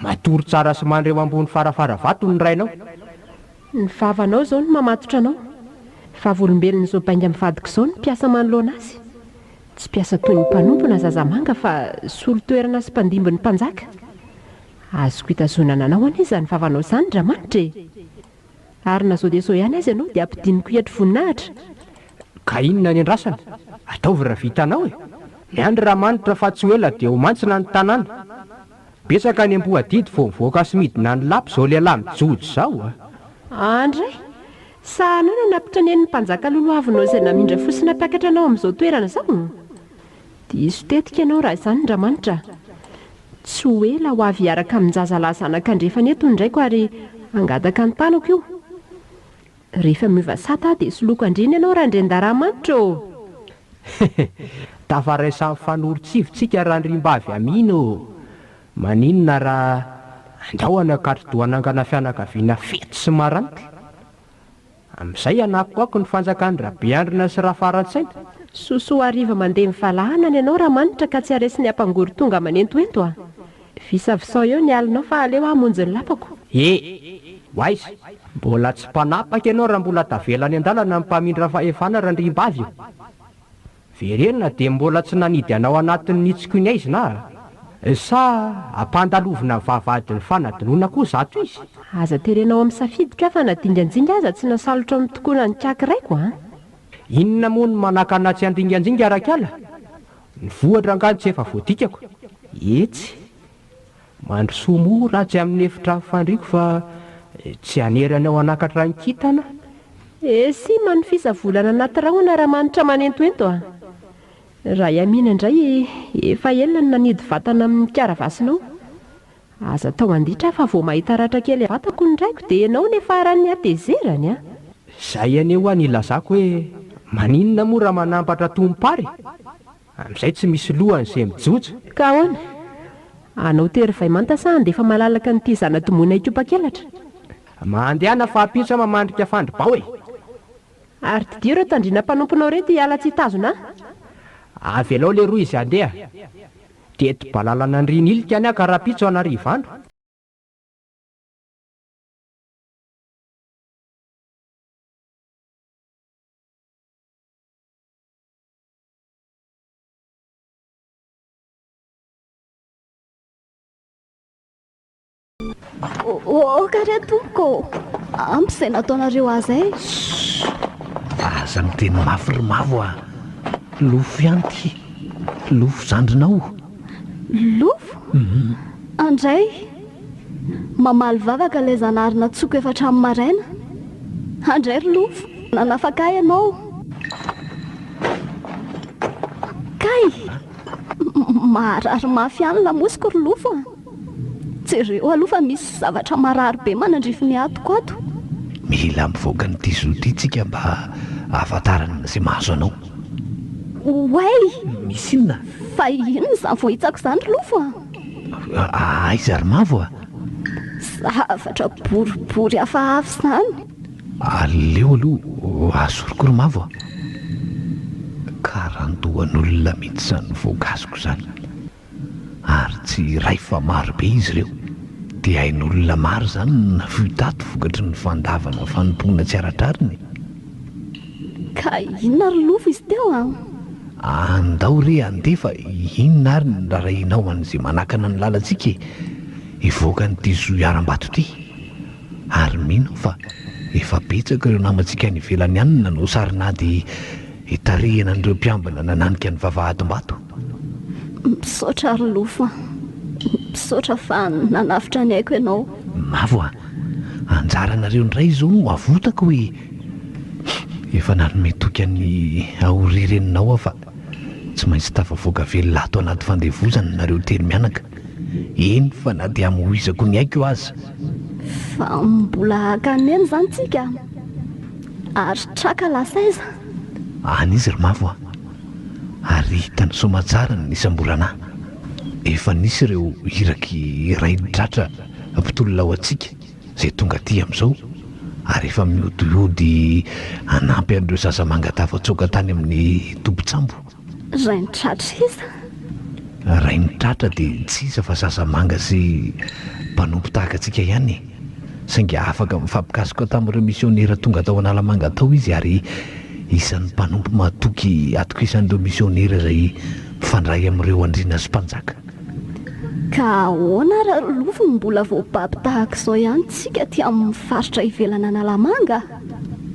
matory tsara sy manreo ambony farafara vato ny rainao.
Ny vavanao izao no mamatotra anao, fa volombelona izao bainga mivadika izao ny mpiasa manoloana azy. Tsy mpiasa toy ny mpanompo na zazamanga fa solo-toerana sy mpandimbin'ny mpanjaka. Azoko hitazonana anao anie izany vavanao izany Andriamanitra e. Ary na zao dia zao ihany azy ianao dia ampidiniko hiatry voninahitra.
Ka inona ny andrasana? Ataovy raha vitanao e. Miandry Ramanitra fa tsy ho ela dia ho mantsina ny tanàna. Betsaka ny amboadidy vao mivoaka sy midina ny lapo izao lehilahy mijojo izao
Andray, sa anao no nampitranen'ny mpanjaka loloavinao izay namindra fosina mpiakatra anao amin'izao toerana izao? Diso tetika ianao raha izany Andriamanitra. Tsy ho ela ho avy hiaraka amin'ny zazalahy zanak'andrefana eto indraiko ary hangataka ny tanako io. Rehefa miova sata dia soloko andriny ianao raha Andriandamanitra
Tafaraisan'ny fanoro-tsivitsika raha ndrim-bavy Amina maninona raha andrahoana katrodoanangana fianakaviana fety sy maranitra. Amin'izay anako ako ny fanjakany Rabeandrina sy Rafarantsaina.
Sosoa hariva mandeha mivalahana ny ianao Ramanitra ka tsy haresy ny ampangory tonga manentoento Visavisao eo ny alinao fa aleo hamonjy ny lapako.
Waiza, mbola tsy mpanapaka ianao raha mbola tavelany an-dalana ny mpamindra fahefana raha ndrim-bavy. Verenina dia mbola tsy nanidy anao anatin'ny nitsiko ny aizy na sa ampandalovina vavady ny fanadinoana koa zato izy.
Aza terenao amin'ny safidika fa nadinganjinga aza tsy nasalotra amin'ny tokoana ny kiakiraiko
Inona moa no manakana tsy andinganjinga arak'ala? Ny vohatra angano tsy efa voadikako. Etsy, mandrosoa moa ratsy amin'ny efitra fandriako fa tsy haneranao anakatra ny kitana.
Sy manofisa volana anaty rahona Ramanitra manentoento Raha Iamina indray efa elona nanidy vatana amin'ny kiaravasinao. Aza tao anditra fa vao mahita ratra kely vatako ndraiko dia ianao nefa aran'ny atezerany
Zay aneo any ilazako hoe maninona moa raha manampatra tompary? Amin'izay tsy misy lohany izay mijojo.
Ka ahoana? Anao tery vaimanta sa andefa malalaka nyity zana-tomoana ikopa-kelatra?
Mandehana fa apitsa mamandrika fandribao
Ary tidio ireo tandrina mpanomponao reto hiala tsy hitazona
avy alao le roa izy andeha teto balalana andriny ilika any aka raha-pitso anarivandro.
Kare tompoko ampy izay nataonareo azy ay.
Aza miteny mafy ry mavo a lofo ihany ty lofo zandrinao.
Lofo? Andray mamaly vavaka ilay zanarina tsoko efa hatramin'ny maraina. Andray ry lofo nanafaka ianao kay marary mafy ihany lamosiko ry lofo a. Jereo aloha fa misy zavatra marary be manandrify ny atoko ato.
Mila mivoaka ny ty zo ty tsika mba ahafantarana izay mahazo anao.
Way
misy inona?
Fa inona izany vao hitsako izany ry lofo a?
Aiza ry mavo a?
Zavatra boribory hafahafa izany.
Aleo aloha azoriko ry mavo a. Karandohan'olona mihitsy izany voankazoko izany. Ary tsy ray fa maro be izy ireo dia hain'olona maro izany na fitato vokatry ny fandavana fanompoana tsy aratrariny.
Ka inona ry lofo izy teo a?
Andao re andefa inona ary ny rarahinao an'izay manakana ny lalantsika hivoaka n'ity zo hiaram-bato ty. Ary mino fa efa betsaka ireo namantsika ny ivelany ihany nanao sarinady hitarihana an'ireo mpiambina nananika ny vavahadom-bato.
Misaotra ry lofo a, misaotra fa nanafitra ny haiko ianao.
Mavo a, anjaranareo ndray izao no avotaka hoe efa nanome toky any aorireninao fa tsy maintsy tafavoaka velolato anaty fandevozana nareo telo mianaka. Eny fa na dia amohizako ny haiko aza.
Fa mbola hakaneny izany tsika ary traka lasaiza.
An'izy ry mavo a, ary hitany somatsara ny isam-bolana. Efa nisy ireo hiraky iray tratra mpitolona ao antsika izay tonga aty amin'izao ary efa mihodihody hanampy an'ireo sasa mangatafantsoka tany amin'ny tompotsambo.
Ray ny tratra iza?
Ray ny tratra dia tsy iza fa sasa manga sy mpanompo tahaka antsika ihany. Saingy afaka mifampikasoka tamin'ireo misionera tonga tao Analamanga tao izy ary isan'ny mpanompo mahatoky atokisan'ireo misionera izay mifandray amin'ireo andriana sy mpanjaka.
Ka ahoana raha lofo mbola voababy tahaka izao ihany tsika ty amin'ny faritra ivelana Analamanga?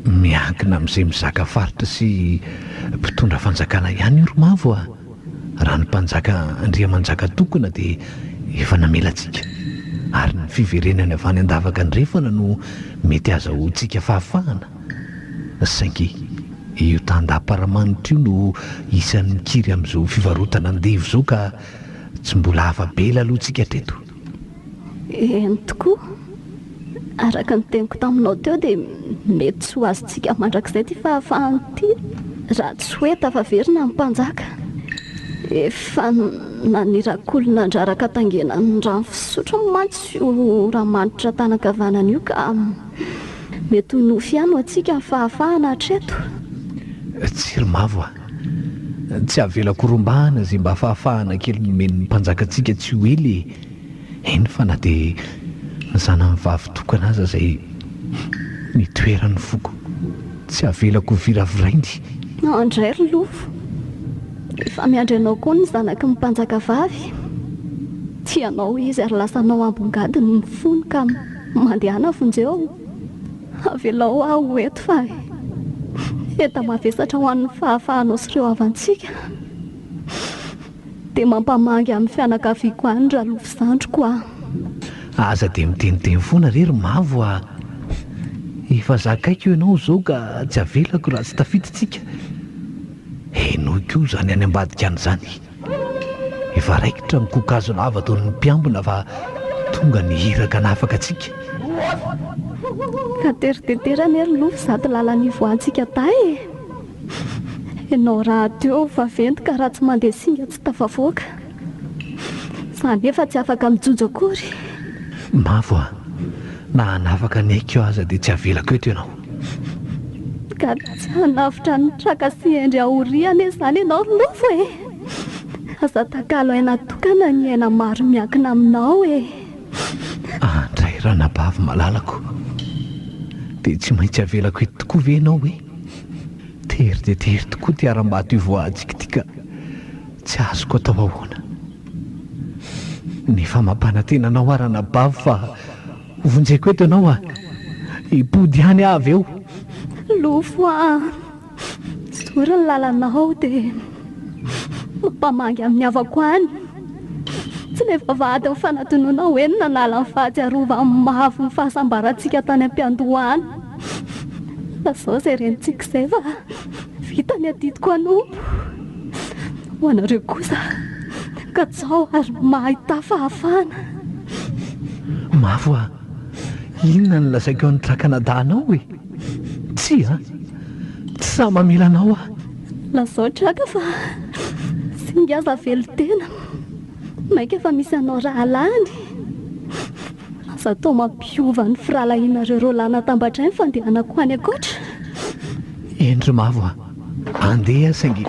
Miankina amin'izay mizaka faritra sy mpitondra fanjakana ihany io ry mavo a. Raha ny mpanjaka Andriamanjaka tokona dia efa namelantsika ary ny fiverenany avy any an-davaka andrefana no mety azahoantsika fahafahana. Saingy io tandam-paramanitra io no isan'ny mikiry amin'izao fivarotana andevo izao ka tsy mbola afa-bela aloha tsika teto.
Eny tokoa, araka ny teniko taminao teo dia mety tsy ho azontsika mandrakizay ty fahafahana ty raha tsy hoe tafaverina ny mpanjaka. Efa nanirakolona andraraka tangena ny rano fisotro mantsy io ramanitra tanakavanana io ka mety ho nofy ihany ho antsika ny fahafahana hatreto.
Tsy ry mavo a, tsy avela korombahana izay mba fahafahana kely nomen'ny mpanjakantsika tsy ho ely. Eny fa na dia ny zanany vavy tokana aza izay nitoeran'ny foko tsy avelako viraviraindy.
Andray ry lofo, efa miandry anao koa ny zanaky ny mpanjaka vavy. Tianao izy ary lasanao ambongadiny ny fony ka mandehana fonjeo. Avelao aho eto fa eta mavesatra ho an'ny fahafahanao sy ireo avantsika dia mampamangy amin'ny fianakaviako any raha lofo zandroko a.
Aza dia miteniteny foana rery mavo a. Efa zakaiko ianao izao ka tsy avelako raha tsy tafiditsika. Hainao koa izany any ambadika an'izany. Efa raikitra ny kokazo lava ataon'ny mpiambina fa tonga ny hiraka nafaka atsika.
Ka teriterany ery lofo zato lalany voantsika tay. Ianao raha teo fa ventoka raha tsy mandeha singa tsy tafavoaka. Izany efa tsy afaka mijojo akory.
Mavo a, na hanafaka ny haiko aza dia tsy avelako eto ianao.
ka tsy hanafitra ny traka sy endry aoriana izany ianao lofo e. Aza takalo aina tokana ny aina maro miankina aminao e.
Andray ranabavy malalako, dia tsy maintsy avelako eto tokoa ve ianao hoe tery dia tery tokoa tiara-mbato ivoahantsika ity ka tsy azoko atao ahoana. Nefa mampanantenanao aranabavy fa vonjeko eto ianao hipody ihany avy eo.
Lofo sory ny lalanao dia mampamangy amin'ny havako any. Tsy le vavahady amin'ny fanatonoana hoe ny nanala ny fahatsiarova amin'ny mafy ny fahasambarantsika tany am-piandohany. Fa izao izay rentsika izay fa vita ny adidiko anompo. Ho anareo kosa katsao ary mahita fahafana.
Mavo inona ny lazaiko eo ny trakanadahanao e? Tsy tsy sa mamelanao
lazao traka fa singaza velo tena maika efa misy anao rahalany. Aza tao mampiova ny firalahinareo reo lanatambatra ny fandehanako any akoatra.
Endry Mavo andeha saingy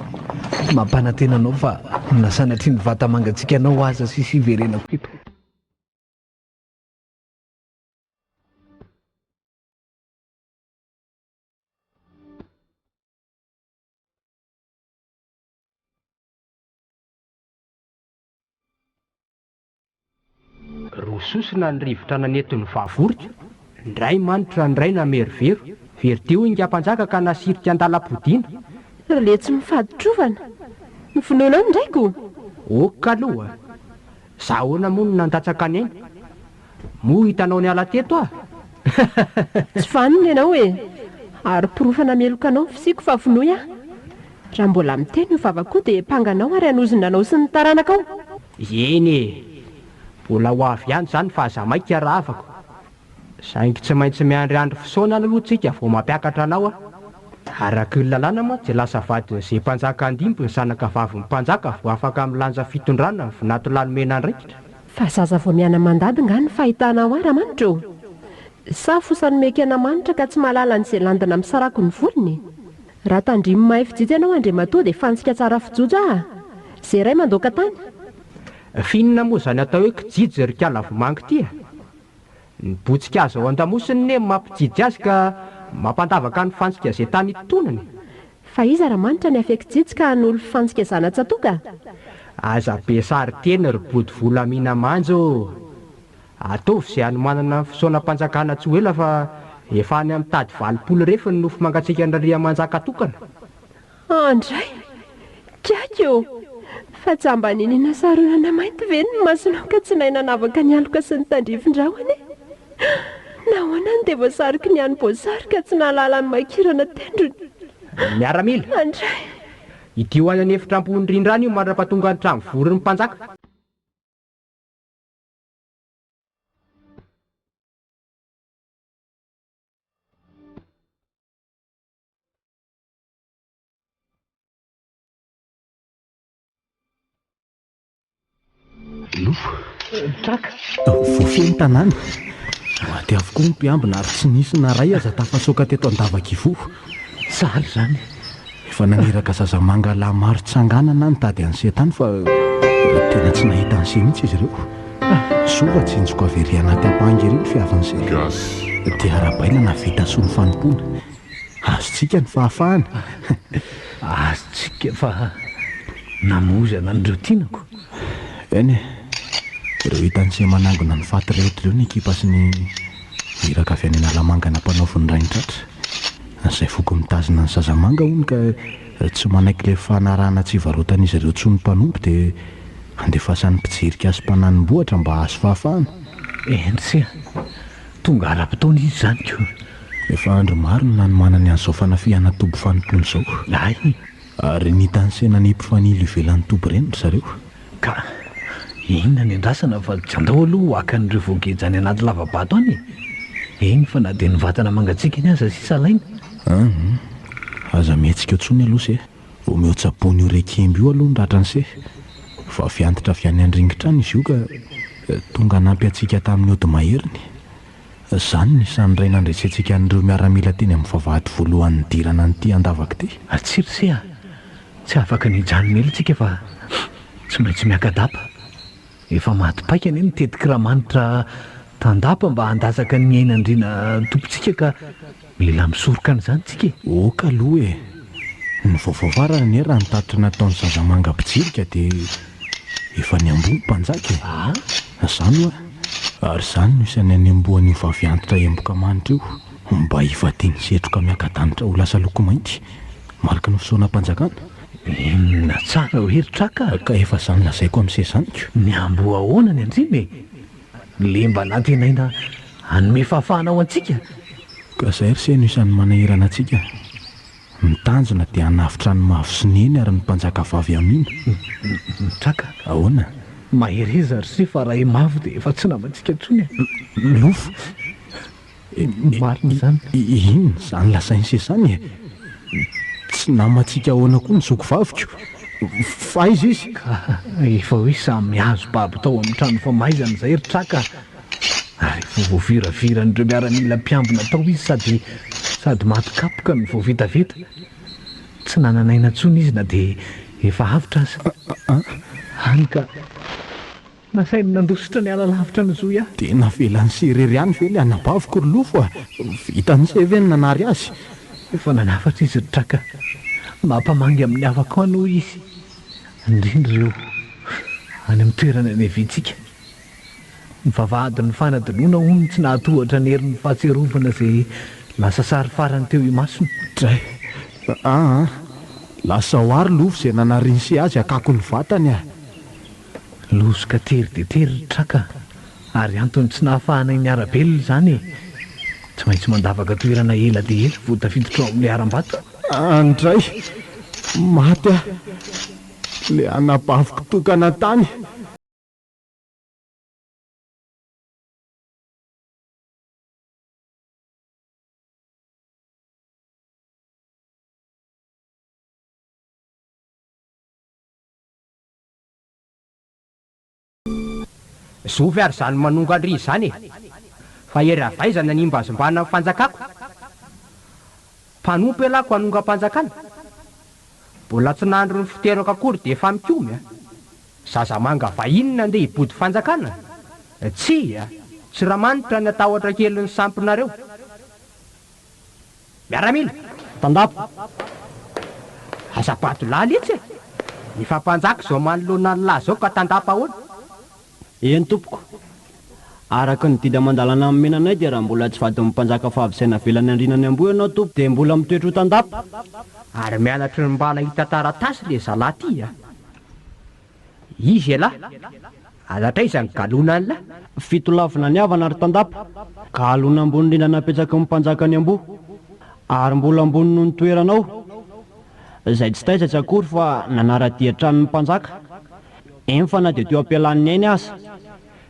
mampanantenanao fa nasanatry ny vata mangatsika anao aza sisy iverenako eto.
Rososina ny rivotra nanetony vavorika, ndray manitra ndray namerivero, veriteo ingam-panjaka ka nasirika an-dalam-podiana.
Le tsy mifaditrovana ny vonoana ndraiko.
Oka aloha, zahoana moa no nandatsaka any ainy. Moa hitanao ny ala teto
Tsy faniny ianao e, ary pirofana meloka anao fisiko fa vonoy raha mbola miteny io vavakoa dia panganao ary anozonanao sy ny taranakao.
Eny e, mbola ho avy ihany izany fa aza maika ravako. Saingy tsy maintsy miandryandry fisaona aloha tsika vao mampiakatra anao Araka ny lalàna moa dia lasa vadiny izay mpanjaka andimby ny zanaka vavy ny mpanjaka vao afaka milanja fitondrana ny vinato lanomena andraikitra.
Fa zaza vao miana mandady nga ny fahitanao ara manitra. Sa fosany mekena manitra ka tsy mahalala n'izay landina misarako ny volony. Raha tandrimy mahay fijijy ianao andriamatoa dia fansika tsara fijojo izay iray mandoaka tany.
Finina moa izany atao hoe kijijy rikala vomangy ity ny botsika azy ao an-damosiny ne mampijijy azy ka mampandavaka ny fansika izay tany tonany.
Fa iza raha manitra ny afekijijy ka n'olo fansika zana-tsatoka.
Aza be sary teny ry body volamina manjo. Ataovy izay anomanana fisaona-panjakana tsy ho ela fa efa any amin'ny tady 20 refy ny nofo mangatsiaka ny Riamanjaka tokana.
Andray, kiako fa tsy ambaniny nasarona mainty ve ny masonao ka tsy nahay nanavaka ny aloka sy ny tandrifin-drahony. Nahoana ny dia voasariko ny any-boasary ka tsy nahalala ny makirana tendrony.
Miaramila.
Andray.
Ity ho any any efitrampon'ny rindrany io mandrapatonga ny trano vory ny mpanjaka.
Lofo
Traka
voafeny tanàna aty avokoa ny mpiambina ary tsy nisy na ray aza tafasoka teto an-davak'ivo.
sary zany
Efa naneraka zazamanga lahy maro tsanganana ny tady an'izay tany fa tena tsy nahita an'izay mihitsy izy ireo. Sova tsinjoko avery anaty ampangy ireo ny fiavan'izay dia arabaina navita soa ny fanompoana. Azontsika ny fahafahana.
azontsika fa namozana ny rotinako.
Eny ireo hitan'izay manangona ny faty rehetra ireo ny ekipa sy ny iraka avy any analamangana mpanaoviny raintratra. Izay foko mitazona ny zazamanga hono ka tsy manaiky ilay fanarahana tsy varotan'izy ireo tsy ny mpanompo dia andefasan'ny mpijerika azy mpananim-bohatra mba azo fahafahana.
Endry tonga ara-pitaona izy zany ko.
Efa andro maro no nanomanany an'izao fanafihana tobo fanompony izao.
Ay,
Ary nitanysena ny mpifanilo ivelan'ny tobo ireny ry zareo.
ka inona ny andrasana fa tsy andao aloha hakan'ireo voagejany anaty lavabato any. Eny fa na dia ny vatana mangatsiaka ny aza sisa alaina.
Aza mihetsika eo tsony aloha se vao mihoatsabony io rekemby io aloha ny ratran'se fa fiantitra avy any an-ringitra any izy io ka tonga nampy antsika tamin'ny ody maheriny Zany isan'ny ray nandresentsika an'ireo miaramila teny amin'ny vavahady voalohan'ny dirana nyity andavaka ty.
Atsiry tsy afaka nijanona ely tsika fa tsy maintsy miakadapa. Efa matipaikany eny tetika raha manitra tandapa mba handasaka ny ainandriana tompontsika ka mila misoroka an'izany tsika.
Oka aloha e, ny vaovaovarana ny raha nitatitra nataon'ny zazamanga pijirika dia efa ny amboa ny mpanjaka e. Zany oa ary zany no isan'ny any amboan'io vaviantitra emboka manitra io mba hivadiany setroka miakadanitra ho lasa loko mainty malaka ny fisaona mpanjakana.
Na tsara ho heritraka
ka efa zany lazaiko amin'ny sezaniko.
Ny amboa ahoana ny andriny e, lemba natenaina hanome fahafahana ao antsika.
Ka zay ry seno isan'ny manahirana antsika, mitanjona dia hanavitra ny mavo sy ny eny ary ny mpanjaka vavy amina.
Mitraka
ahoana
mahereza ry se fa raha mavo dia efa tsy namantsika trony
lofo
marina zany.
Inona zany lasainy sezany e, tsy namantsika ahoana koa ny zoko vaviko fa izy izy
ka efa hoe samy mihazo babo tao amin'ny trano famaizana izay ry traka ary voavoviravira n'ireo miaramila mpiambina tao izy sady matikapoka ny voavitavita. Tsy nananaina ntsony izy na dia efa avitra azy hany ka nasainy nandositra ny alalavitra ny zoy aho.
tena velany serery any ve le anabaviko ry lofo a, vitan'izay ve ny nanary azy.
Efa nanafatra izy ry traka, mampamangy amin'ny havako anoho izy indrindra ireo any amin'ny toerana ny avintsika. Ny vavahady ny fanadinoana hono tsy nahatohatra ny herin'ny fahatserovana izay lasa sary farany teo imasony.
Dray lasa ho ary lofo izay nanarinsy azy akako ny vatany a.
Lozoka tery dia tery ry traka ary antony tsy nahafahana iny arabelona izany e, tsy maintsy mandavaka toerana ela dia ela voatafiditra ao amin'ilay aram-bato.
Andray maty a, le anabaviko tokana tany.
Zovy ary zany manonga andry izany e, fa ery avaizana ny imbazombana amin'ny fanjakako. Mpanompo elako hanonga mpanjakana, mbola tsy nandro ny fiterako akory dia efa mikomy a. Zazamanga vahinona andeha hibody fanjakana, tsy raha manitra ny atahotra kely ny sampinareo. Miaramila
Tandapo
azapato lalitsy e, ny fampanjaka izao manoloana ny lahy zao ka tandapa ahoana.
eny tompoko, araka ny didy mandalana amin'ny menanay dia raha mbola tsy vadin'ny mpanjaka fahavisaina velany andrinany amboa ianao tompo dia mbola mitoetra ho tandapo.
Ary mianatra ny mbala hita taratasy le zalahy ty a. Izy elahy alatra izany galona ny lahy.
Fito lavina ny avana ary tandapo, galona ambony rindrina napetsaka ny mpanjaka ny amboa ary mbola ambony no nitoeranao. Izay tsy taizatsy akory fa nanaradia tranon'ny mpanjaka. Eny fa na dia teo ampialan'ny ainy aza.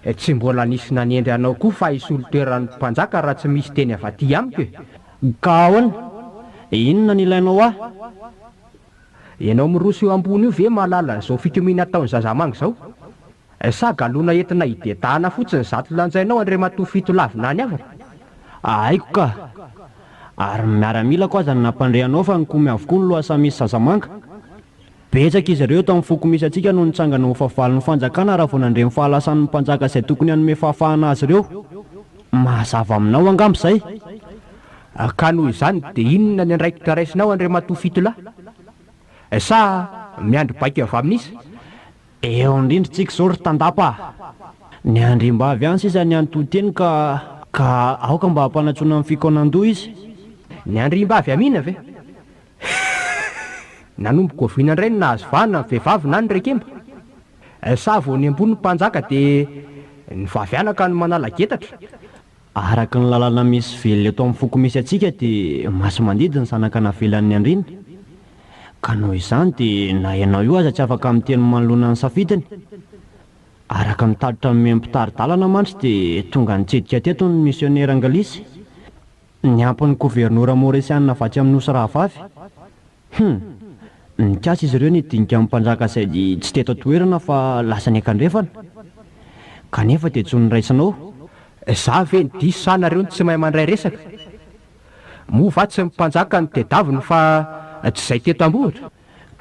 Tsy mbola nisy nanendry anao koa fa hisolo toeran'ny mpanjaka raha tsy misy teny avy aty amiko e.
Ka ahoana? Inona ny ilainao ahy?
Ianao miroso eo ambony io ve mahalala izao fikomiana ataon'ny zazamanga izao? Sa galona entina hidetahana fotsiny zato lanjainao andre matoa fito lavina any avana?
Aiko ka, ary miaramila ko aza ny nampandrehanao fa nikomy avokoa ny loasa misy zazamanga. Betsaka izy ireo tamin'ny foko misy antsika no nitsangana ho fahavalon'ny fanjakana raha vao nandre ny fahalasan'ny mpanjaka izay tokony hanome fahafahana azy ireo. Mazava aminao angamba izay.
Ka noho izany dia inona ny andraikitra raisinao andre matoa fito lahy? Sa miandry baika avy amin'izy?
Eo indrindra tsika izao ry tandapa. Ny andrim-bavy any sisa ny anototeny ka aoka mba hampanatsoana amin'ny fikaonandoha izy.
Ny andrim-bavy amina ve? Nanomboka oviana indray ny nahazo vahana ny vehivavy na ny rekemba. Sa vao ny ambony ny mpanjaka dia ny vavianaka no manala getatra.
Araka ny lalana misy velona eto amin'ny foko misy antsika dia maso mandidy ny zanaka navelan'ny andrina. Ka noho izany dia na ianao io aza tsy afaka amin'ny teny manoloana ny safidiny. Araka ny talotra ny mempitaridalana mantsy dia tonga nitsidika teto ny misionera angalisy. Ny ampon'ny gouvernoura Mauriciana vatsy amin'ny nosy rahavavy. Nikasy izy ireo nidinika amin'ny mpanjaka izay tsy teto toerana fa lasa ny akandrefana. Kanefa dia tsy niraisanao.
za ve ny diso sanareo ny tsy mahay mandray resaka movatsy ny mpanjaka ny tedaviny fa tsy izay teto ambohitra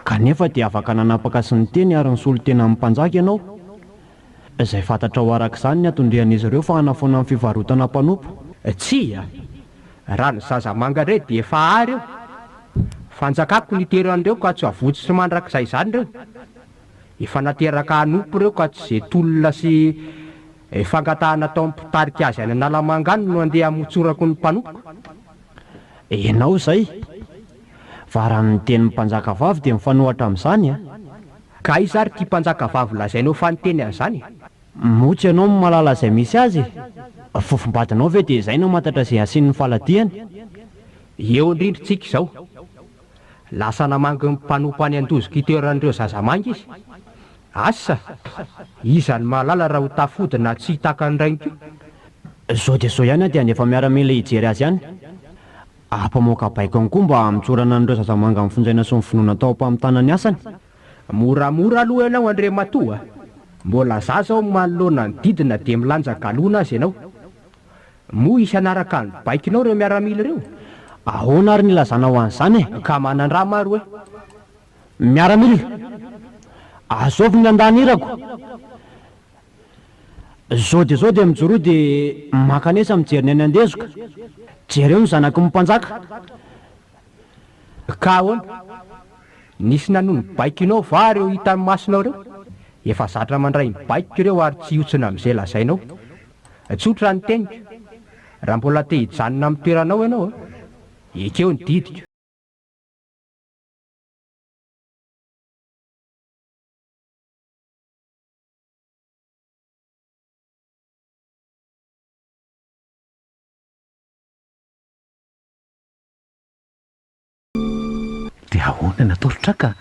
kanefa dia afaka nanapaka sy ny teny ary ny solo tena amin'ny mpanjaka ianao izay fantatra ho arak'izany ny atondrian'izy ireo fa hanafoana amin'ny fivarotana mpanompo tsia raha ny zazamanga indray dia efa ary eo fanjakako niteran'ireo ka tsy avotsy sy mandrakizay izany ireo efa nateraka hanompo ireo ka tsy izay tolona sy fangatahana tao ampitarika azy any analamangany no andeha hamotsorako ny mpanompoka ianao izay fa raha ny tenin'ny mpanjaka vavy dia mifanohatra amin'izany a ka izy ary tia mpanjaka vavy lazainao fa nyteny an'izany motsy ianao ny malala izay misy azy fofombadinao ve dia izay no mantatra izay asian'ny faladiany eo indrindritsika izao lasa namangy ny mpanompo any an-dozika itoeran'ireo zazamanga izy asa iza ny malala raha ho tafodina tsy hitaka ny rainy koa zao dia zao ihany a dia nefa miaramila hijery azy ihany ampamoaka baikony koa mba mitsorana an'ireo zazamanga amin'ny fonjaina sy ny finoana tao ampamitana ny asany moramora aloha ianao andre matoa mbola za zao manoloana ny didina dia milanja galona azy ianao moa isanaraka ny baikinao ireo miaramila ireo ahoana ary nilazana ho an'izany e ka manan-draha maro hoe miaramila azovy ny andanirako zao dia mijoro dia makanesa mijery ny any andezoka jereo ny zanaky ny mpanjaka ka ahoana nisy nanono baikinao va reo hita amin'ny masinao ireo efa zatra mandray ny baikiko ireo ary tsy hiotsina amin'izay lazainao tsotra ny teniko raha mbola te hijanona amin'ny toeranao ianao ekeo ny didiko
dia ahoana natorotraka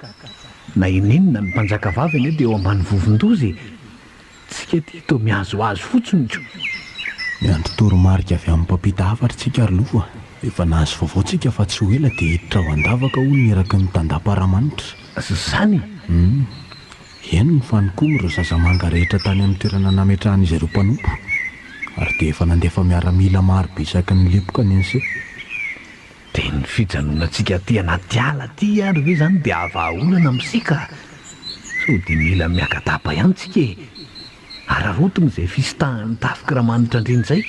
na inenina ny mpanjaka vavy anie dia eo ambany vovon-dozy tsika ty to miazoazo fotsiny ko
miandro-toromarika avy amin'ny mpampita hafatra tsika ary lofa efa nahazo vaovao tsika fa tsy ho ela dia hiditra ho andavaka ho ny eraky ny tandam-paramanitra
zany
eny ny fanikomy ireo zazamanga rehetra tany amin'ny toerana nametrahan'izy ireo mpanompo ary dia efa nandefa miaramila maro be isaky ny lepoka ny an'izay
dia ny fijanonantsika ty anaty ala ty ary ve zany dia avaolana amintsika so dia mila miakatapa ihany tsika ary arotony izay fisitahan'ny tafika raha manitra indrin'izay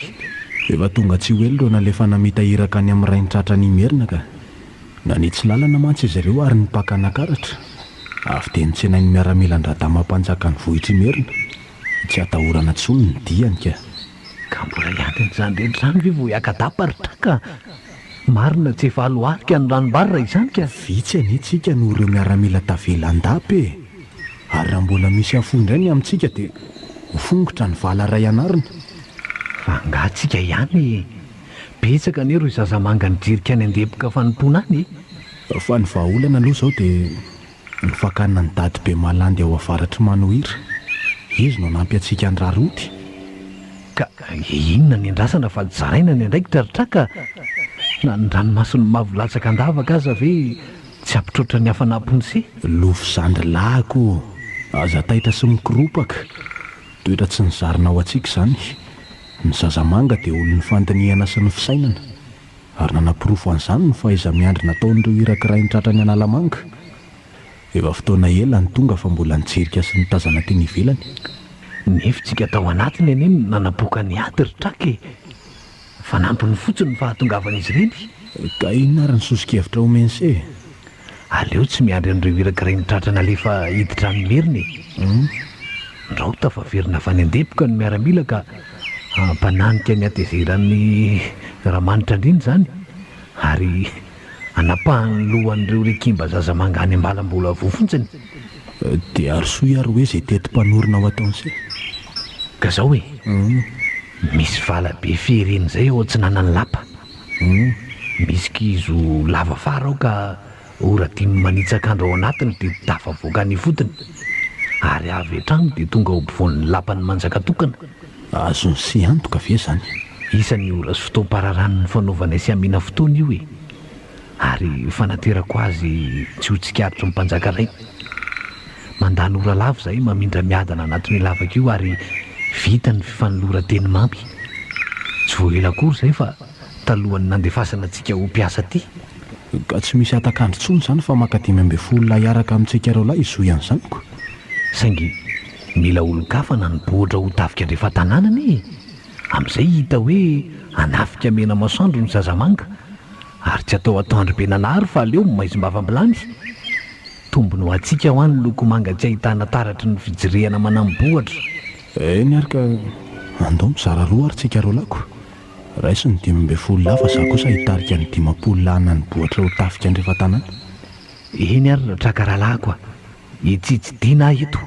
efa tonga tsy ho elo ireo nalefa namita hiraka any amin'ny rainy tratra ny merina ka nanitsy lalana mantsy izy ireo ary ny mpakanakaratra avy dia nitsenainy miaramila andradamam-panjaka ny vohitra merina tsy atahorana tsony ny diany
ka mbola iantin'izany rehetra zany ve vo hiakatapa ry traka marina tsy efa aloarika ny ranombarira izany ka
vitsy anitsika no ireo miaramila tavelan-dapy ary raha mbola misy afoy indray ny amintsika dia hofongotra ny vala ray anarina
fa ngatsika ihany betsaka anie ro zazamanga nidirika any andepoka fanompona any
fa ny vahaolana aloha izao dia nifakanina ny dady be malandy ao avaratry manohira izy no nampy antsika ny raroty
ka inona ny andrasana fa zaraina ny andraiky traritraka na ny ranomasony mavolatsaka andavaka aza ve tsy ampitrotra ny hafanamponse
lofo zandrilahiko aza taitra sy mikiropaka toetra tsy nizarina ao antsika izany ny zazamanga dia olon'ny fandiniana sy ny fisainana ary nanapirofo an'izany no fahaiza miandry nataon'ireo irak'iray ny tratra ny analamanga efa fotoana ela ny tonga fa mbola nijerika sy nitazana teny ivelany
nefitsika tao anatiny anie no nanapoka ny ady ry traka fa nampiny fotsiny ny fahatongavan'izy ireny
ka inona ary ny sosokevitra omense
aleo tsy miandry an'ireo irak'iray nitratra nalefa hiditra ny meriny ndrao tafaverina fa ny andepoka ny miaramila ka ampananika ny atezeran'ny rahamanitra indriny zany ary anapahany lohan'ireo rekimba zazamanga any ambalambola vofontsiny
dia arosoy ary hoe izay teti-panorina ao ataon'izay
ka zao hoe misy vala be fehereny zay ao tsy nanany lapa misy kizo lava fara ao ka ora dimy manitsakandro ao anatiny dia tafavoaka ny fotony ary avy hatrano dia tonga ho mpivoan'ny lapany manjakatokana
azony sy antoka ve zany
isan'ny ora sy fotoam-pararan'ny fanaovana sy amina fotoana io ary fanaterako azy tsy ho tsikaritra ny mpanjaka ray mandany ora lava zay mamindra miadana anatin'ny lavaka io ary vita ny fifanolora teny mamy tsy voela akory izay fa talohany nandefasana antsika ho mpiasa ty
ka tsy misy atakandro tsony izany fa makadimy ambe folona hiaraka amintsika reo lahy izo ian'izaniko
saingy mila olon-kafana ny bohatra ho tafika andrefa tanànany e amin'izay hita hoe anafika mena masoandro ny zazamanga ary tsy atao atoandro be nanahary fa aleo maizimbavambilany tombony ho antsika ho any loko manga tsy ahitana taratry ny fijirehana manambohatra
eny ary ka andao mizara roa ary tsika reo lako raisy ny 5 lafa za kosa hitarika ny 10 lana ny bohatra ho tafika andrefa tanàna
eny ary ratrakarahalahy koa itsitsidina ahy eto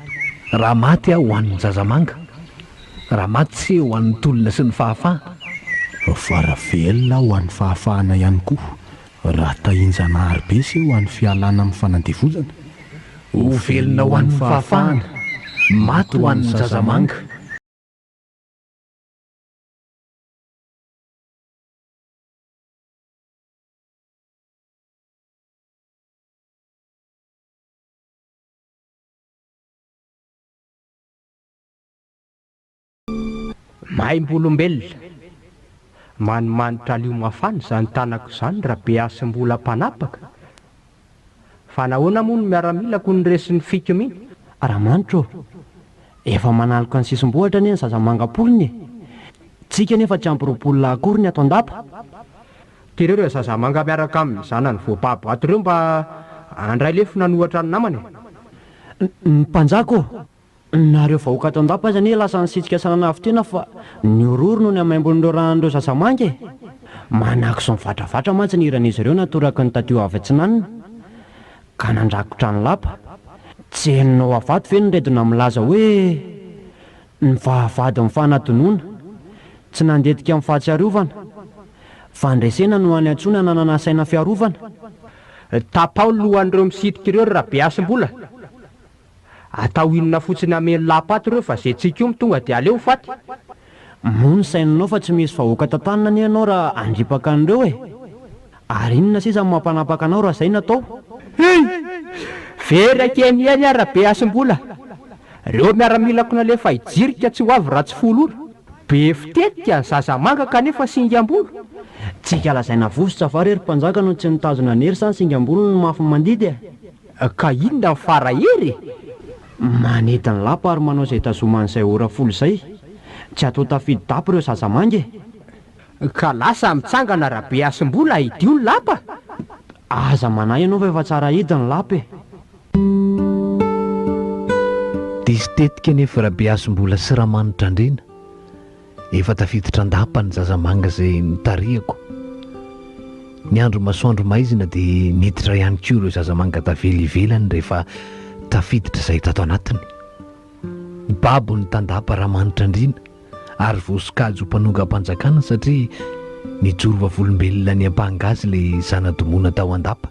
raha maty aho ho an'ny zazamanga raha maty se ho an'ny tolona sy ny fahafahana
faravelona ho an'ny fahafahana ihany koa raha tahinjanahary be se ho an'ny fialana amin'ny fanandevozana
ho velona ho an'ny fahafahana maty ho an'ny zazamanga
maim-bolombelona manimanitra alio mafana izany tanako izany raha be asim-bola mpanapaka fa nahoana moa no miaramilako ny resin'ny fiko miny raha manitro efa manaloka ny sisim-bohatra anie ny zazamangapolony e tsika nefa tsy ampy 20 akory ny ato an-dapa tireo reo zazamanga miaraka amin'ny zanany voapaboato ireo mba andray lefona nohatra ny namany ny mpanjako nareo vahoaka ato an-dapa zany lasa nysitsika sanana avy tena fa ny ororo no ny amaimbolon'ireo ranandreo zazamangy e manako sy mivatravatra mantsy ny iran'izy ireo natoraka ny tatio avy-tsinanina ka nandrakotra ny lapa tsy heninao avato ve nyredona milaza hoe ny vahavady ny fanatonoana tsy nandetika amin'ny fahatsiarovana fandresena no any antsona nananasaina fiarovana tapao lohan'ireo misitika ireo raha be asim-bola atao inona fotsiny ameny lapato ireo fa zay tsika io mitonga dia aleo faty moa ny saininao fa tsy misy vahoaka tantanana ny ianao raha andripaka an'ireo e ary inona sisa mampanapaka anao raha izay natao verakeny eny ary raha be asim-bola ireo miaramilako nalefa hijirika tsy ho avy raha tsy folo ora be fitetika ny zazamanga kanefa singam-bolo tsika lazaina vosotra va rery mpanjaka no tsy nitazona nery sa ny singam-bolo no mafy mandidy e ka inona ny farahery manety ny lapa ary manao izay tazoman'izay ora folo izay tsy atao tafidy dapo ireo zazamangy ka lasa mitsangana raha be asim-bola hidio ny lapa aza manahy ianao fa efa tsara hidi ny lapa e
dizy tetika nefa raha be asom-bola sy raha manitra andrena efa tafiditra an-dapa ny zazamanga izay nitarihako ny andro masoandro maizina dia niditra ihany koa ireo zazamanga tavela ivelany rehefa tafiditra izay tato anatiny babo ny tandapa raha manitra andrina ary vosokajo mpanonga-mpanjakana satria nijorova volombelona ny ampangazy ilay zanadomona tao an-dapa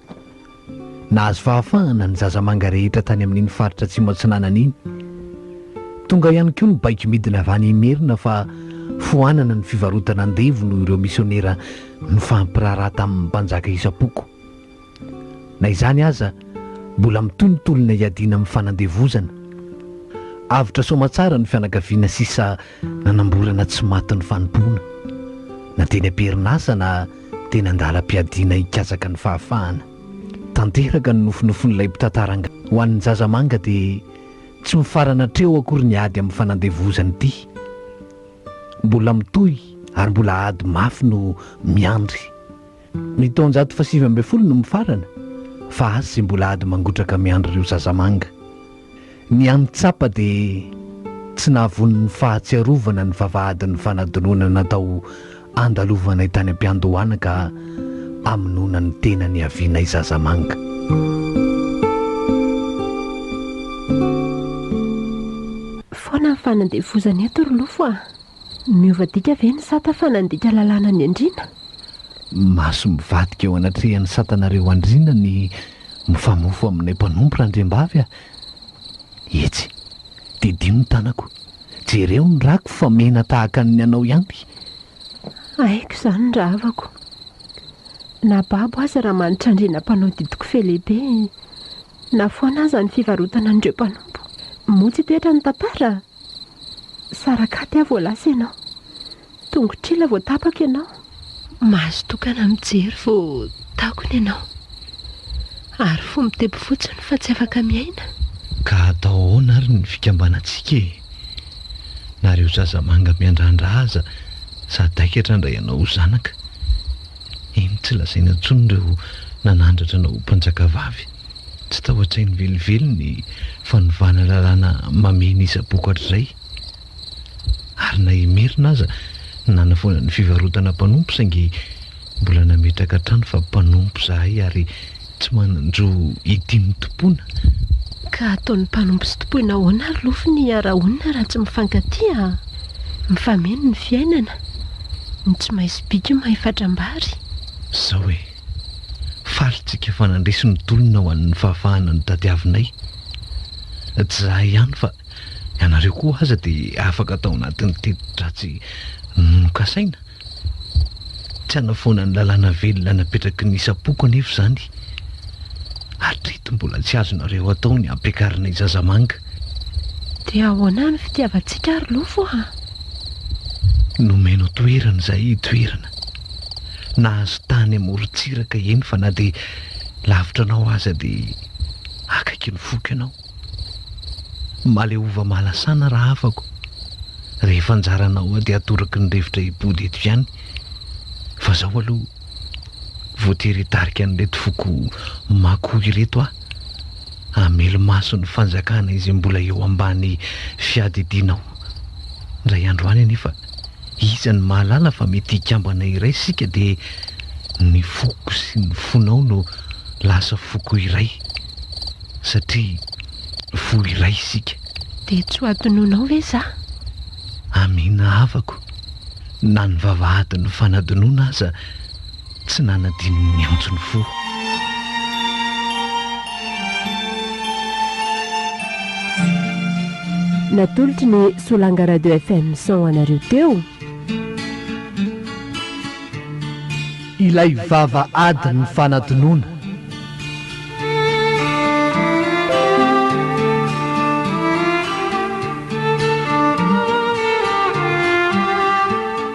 nahazo fahafahana ny zazamanga rehetra tany amin'iny faritra tsy matsinanana iny tonga ihany koa ny baiko midina avy any imerina fa foanana ny fivarotana andevo no ireo misionera mifampiraharaha tamin'ny mpanjaka isam-poko na izany aza mbola mitonitolona hiadiana amin'ny fanandevozana avitra somatsara ny fianakaviana sisa nanamborana tsy maty ny fanompoana na teny am-perinasa na tena andalam-piadiana hikasaka ny fahafahana tanteraka ny nofonofon'ilay mpitantaranga ho an'ny zazamanga dia tsy mifarana treo akory ny ady amin'ny fanandevozany ity mbola mitohy ary mbola ady mafy no miandry ny taonjato 7 no mifarana fa azy sy mbola ady mangotraka miandry ireo zazamanga ny anitsapa dia tsy nahavon'ny fahatsiarovana ny vavahadin'ny fanadinoana natao andalovana hitany am-piandohana ka aminona ny tena ny aviana izazamanga
foana ny fanandevozany eto rolofo a miovadika ve ny sata fanandika lalàna ny andrina
maso mivadika eo anatrehan'ny satanareo andrina ny mifamofo aminay mpanompo randrem-bavy a etsy didio ny tanako jereo ny rako fa mena tahaka ny anao ihany
aiko izany ny raha avako na babo aza raha manitra andrina mpanao didiko felehibe na foana aza ny fivarotana an'ireo mpanompo motsy toetra ny tantara sarakaty avo lasa ianao tongotr'ila vao tapaka ianao. Mahazo tokana mijery vao taokony ianao, ary fo mitebo fotsiny fa tsy afaka miaina.
Ka atao ahoana ary ny fikambanantsika e? Nareo zazamanga miandrandra aza sady daikatra andray ianao ho zanaka. Eny tsy lazaina intsony ireo nanandratra anao ho mpanjakavavy. Tsy tao an-tsainy velively ny fanovana lalàna mamena isa-bokatra izay. Ary na emerina aza nanafoana ny fivarotana mpanompo saingy mbola nametraka trano fa mpanompo zahay ary tsy manandro idiny tompona.
Ka ataon'ny mpanompo sy tompoina ahoana ary lofo ny ara-onina raha tsy mifankatia? Mifameno ny fiainana, ny tsy maisy bika mahifatram-bary.
Zao hoe falitsika fa nandresy ny tolona ho an'ny fahafahana ny tadiavinay. Tsy zahay ihany fa ianareo koa aza dia afaka atao anatin'ny teti-dratsy nokasaina. Tsy hanafoana ny lalàna velona napetraky ny isa-poko anefa izany. Hatreto mbola tsy azonareo atao ny ampiakarinay zazamanga.
Dia ahoana ny fitiavantsika ary lofo a?
Nomeno toerana izay toerana. Nahazo tany amorontsiraka eny fa na dia lavitra anao aza dia akaiky ny foko ianao. Maleova mahalasana raha afako. Rehefa anjaranao dia atoroky ny rivotra hipody eto ihany. Fa zaho aloha voatery hitarika an'ireto foko makoho ireto aho. Hamelo maso ny fanjakana izy mbola eo ambany fiadidianao. Indray andro any anefa iza ny mahalala fa mety hikambana iray sika dia ny foko sy ny fonao no lasa foko iray satria fo iray sika.
Dia tsy ho adononao ve za?
Amina havako. Na ny vavahady ny fanadinoana aza tsy nanadino ny antsony fo.
Natolotry ny Solanga Radio FM 100 anareo teo.
Ilay vavahady ny fanadinoana.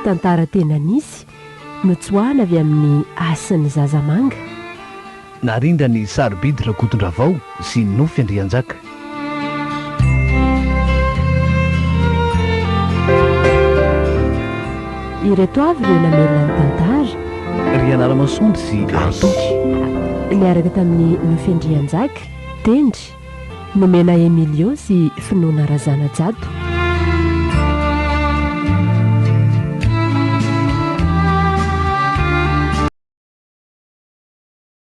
Tantara tena nisy notsoahana avy amin'ny asan'ny zazamanga.
Narindra ny sarobidy Rakotondravao sy Nofy Andrianjaka.
Ireto avy ireo namelona ny tantara.
Riana Ramasondry sy Antoky.
Niaraka tamin'ny Nofy Andrianjaka, Tendry, nomena Emilio sy Finoana Razana Jato.